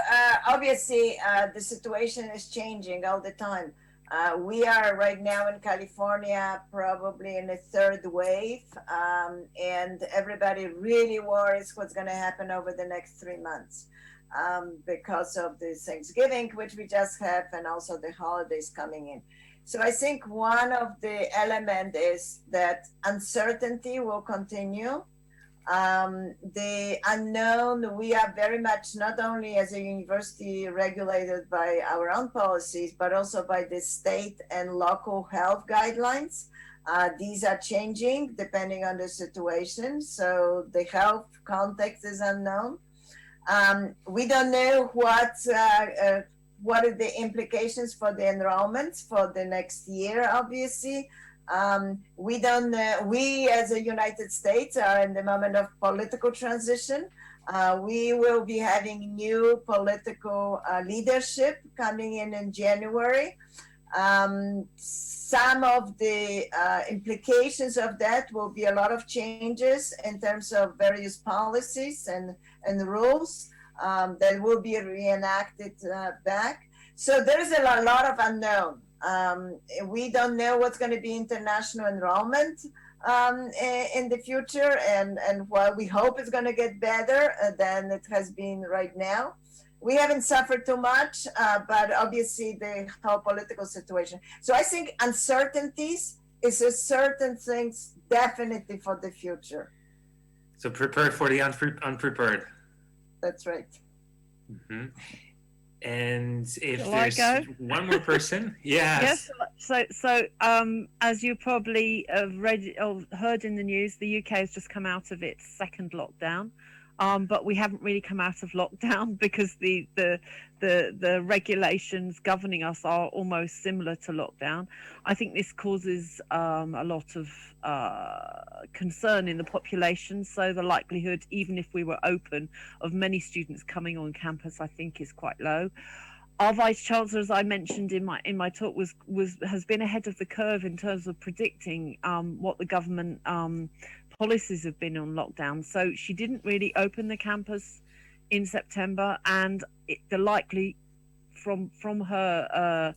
obviously the situation is changing all the time. We are right now in California, probably in a 3rd wave, and everybody really worries what's going to happen over the next 3 months because of the Thanksgiving, which we just have, and also the holidays coming in. So I think one of the elements is that uncertainty will continue. The unknown, we are very much not only as a university regulated by our own policies, but also by the state and local health guidelines. These are changing depending on the situation. So the health context is unknown. We don't know what are the implications for the enrollments for the next year, obviously. We don't know, we as a United States are in the moment of political transition. We will be having new political leadership coming in January. Some of the implications of that will be a lot of changes in terms of various policies and rules that will be reenacted back. So there's a lot of unknown. We don't know what's going to be international enrollment in the future, and while we hope it's going to get better than it has been right now. We haven't suffered too much, but obviously the whole political situation. So I think uncertainties is a certain things definitely for the future. So prepare for the unprepared. That's right. Mm-hmm. And if Shall I there's go? one more person, yes. So as you probably have read or heard in the news, the UK has just come out of its second lockdown. But we haven't really come out of lockdown because the regulations governing us are almost similar to lockdown. I think this causes a lot of concern in the population. So the likelihood, even if we were open, of many students coming on campus, I think, is quite low. Our Vice Chancellor, as I mentioned in my talk, has been ahead of the curve in terms of predicting what the government policies have been on lockdown. So she didn't really open the campus in September, and from her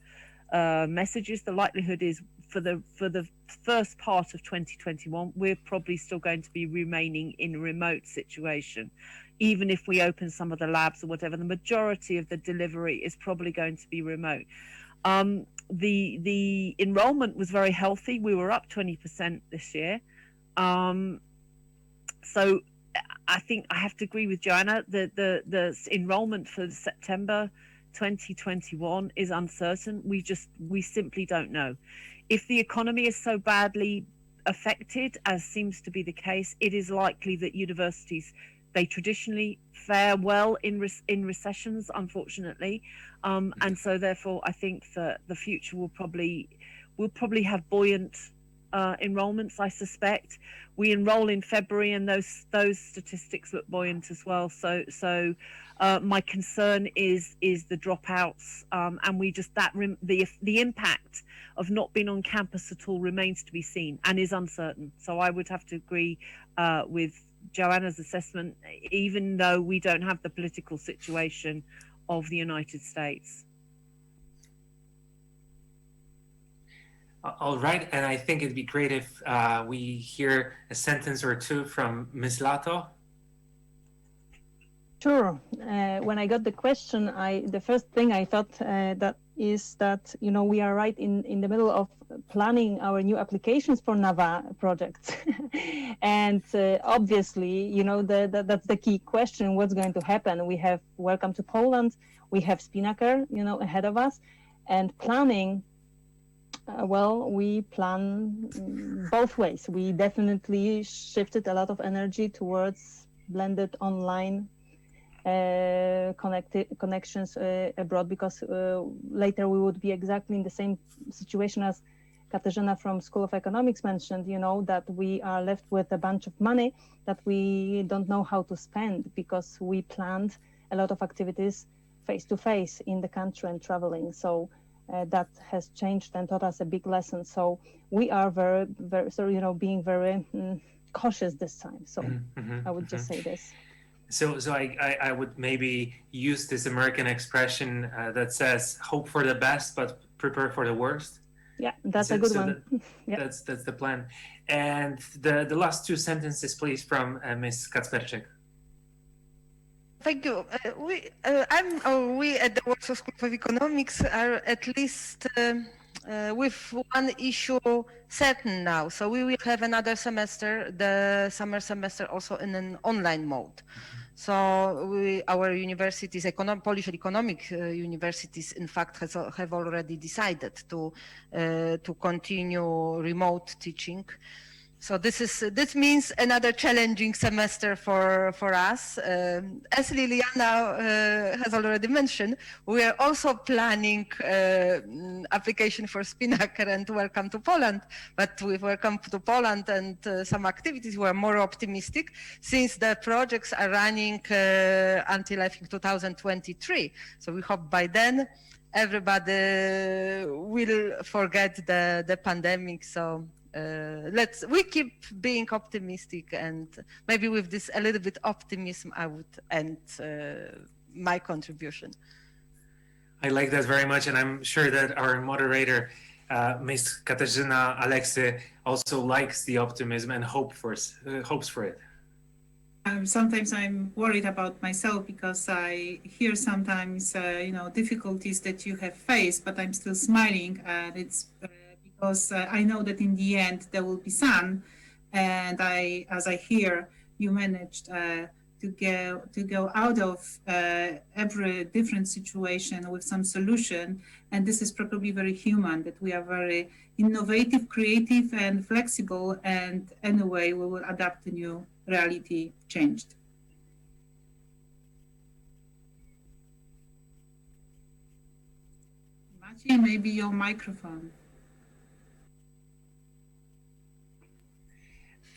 messages, the likelihood is for the first part of 2021, we're probably still going to be remaining in a remote situation. Even if we open some of the labs or whatever, the majority of the delivery is probably going to be remote. The enrollment was very healthy. We were up 20% this year. So I think I have to agree with Joanna. The enrollment for September 2021 is uncertain. We simply don't know. If the economy is so badly affected, as seems to be the case, it is likely that universities, they traditionally fare well in recessions, unfortunately, and so therefore I think that the future will probably have buoyant enrollments. I suspect we enroll in February, and those statistics look buoyant as well. So my concern is the dropouts, and the impact of not being on campus at all remains to be seen and is uncertain. So I would have to agree with Joanna's assessment, even though we don't have the political situation of the United States. All right, and I think it'd be great if we hear a sentence or two from Ms. Lato. Sure. When I got the question, the first thing I thought that we are right in the middle of planning our new applications for NAWA projects, and obviously, that's the key question: what's going to happen? We have Welcome to Poland, we have Spinnaker, ahead of us, and planning. We plan both ways. We definitely shifted a lot of energy towards blended online connections abroad, because later we would be exactly in the same situation as Katarzyna from School of Economics mentioned, that we are left with a bunch of money that we don't know how to spend, because we planned a lot of activities face-to-face in the country and traveling. So that has changed and taught us a big lesson. So we are very, very, being very cautious this time. So I would just say this. So I would maybe use this American expression that says hope for the best, but prepare for the worst. Yeah, that's a good one. Yeah. That's the plan. And the last two sentences, please, from Ms. Kacperczyk. Thank you. We at the Warsaw School of Economics are at least with one issue certain now. So we will have another semester, the summer semester, also in an online mode. So our universities, Polish economic universities, in fact, have already decided to continue remote teaching. So this means another challenging semester for us. As Liliana has already mentioned, we are also planning application for Spinnaker and Welcome to Poland. But with Welcome to Poland and some activities, we are more optimistic since the projects are running until I think 2023. So we hope by then everybody will forget the pandemic. So. We keep being optimistic, and maybe with this a little bit optimism, I would end my contribution. I like that very much, and I'm sure that our moderator, Ms. Katarzyna Aleksy, also likes the optimism and hopes for it. Sometimes I'm worried about myself because I hear sometimes, difficulties that you have faced, but I'm still smiling, and it's because I know that in the end there will be sun, and as I hear, you managed to go out of every different situation with some solution, and this is probably very human, that we are very innovative, creative, and flexible, and anyway we will adapt to new reality changed. Maciej, maybe your microphone.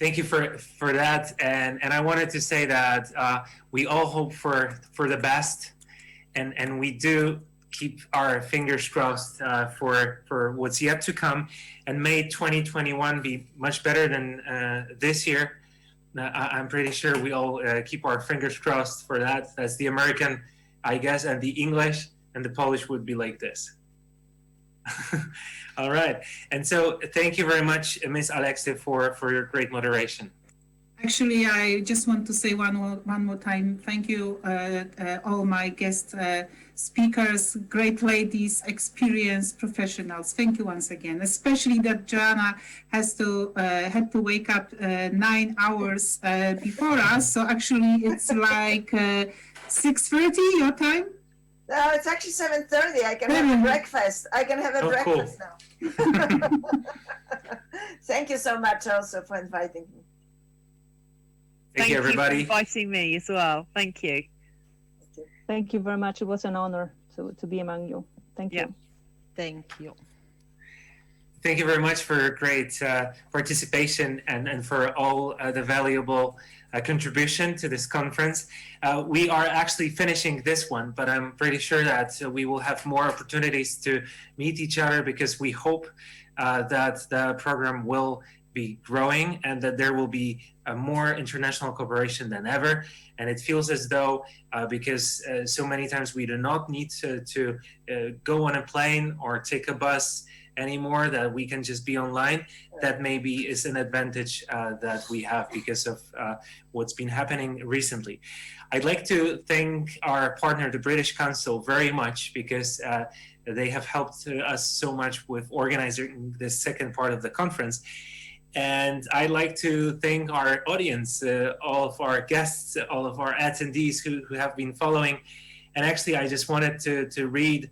Thank you for that, and I wanted to say that we all hope for the best, and we do keep our fingers crossed for what's yet to come, and may 2021 be much better than this year. I'm pretty sure we all keep our fingers crossed for that. That's the American, I guess, and the English and the Polish would be like this. All right, and so thank you very much, Ms. Aleksy, for your great moderation. Actually, I just want to say one more time, thank you, all my guest speakers, great ladies, experienced professionals. Thank you once again, especially that Joanna had to wake up 9 hours before us. So actually, it's like 6:30 your time. No, it's actually 7:30. I can have a breakfast. Breakfast cool. Now. Thank you so much also for inviting me. Thank you, everybody. Thank you for inviting me as well. Thank you. Thank you very much. It was an honor to be among you. Thank you. Thank you. Thank you very much for great participation and for all the valuable contribution to this conference. We are actually finishing this one, but I'm pretty sure that we will have more opportunities to meet each other, because we hope that the program will be growing and that there will be more international cooperation than ever. And it feels as though, because so many times we do not need to go on a plane or take a bus anymore, that we can just be online, that maybe is an advantage that we have because of what's been happening recently. I'd like to thank our partner, the British Council, very much, because they have helped us so much with organizing this second part of the conference. And I'd like to thank our audience, all of our guests, all of our attendees who have been following. And actually, I just wanted to read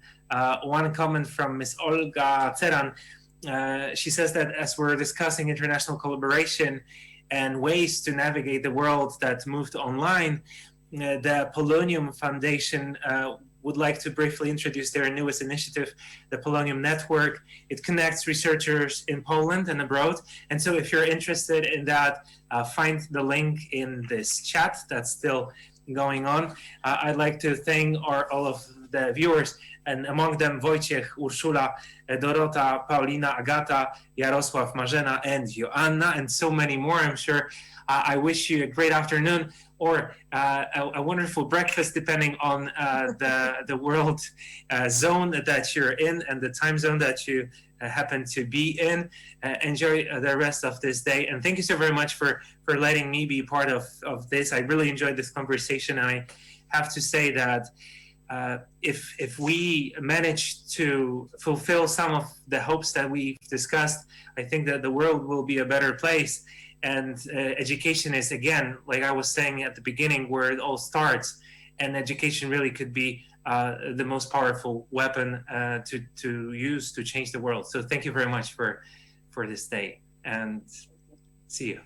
one comment from Ms. Olga Ceran. She says that as we're discussing international collaboration and ways to navigate the world that moved online, the Polonium Foundation would like to briefly introduce their newest initiative, the Polonium Network. It connects researchers in Poland and abroad. And so if you're interested in that, find the link in this chat that's still going on. I'd like to thank all of the viewers, and among them Wojciech, Urszula, Dorota, Paulina, Agata, Jarosław, Marzena, and Joanna, and so many more, I'm sure. I wish you a great afternoon or a wonderful breakfast, depending on the world zone that you're in and the time zone that you happen to be in. Enjoy the rest of this day. And thank you so very much for letting me be part of this. I really enjoyed this conversation. And I have to say that if we manage to fulfill some of the hopes that we've discussed, I think that the world will be a better place. And education is, again, like I was saying at the beginning, where it all starts. And education really could be the most powerful weapon to use to change the world. So thank you very much for this day, and see you.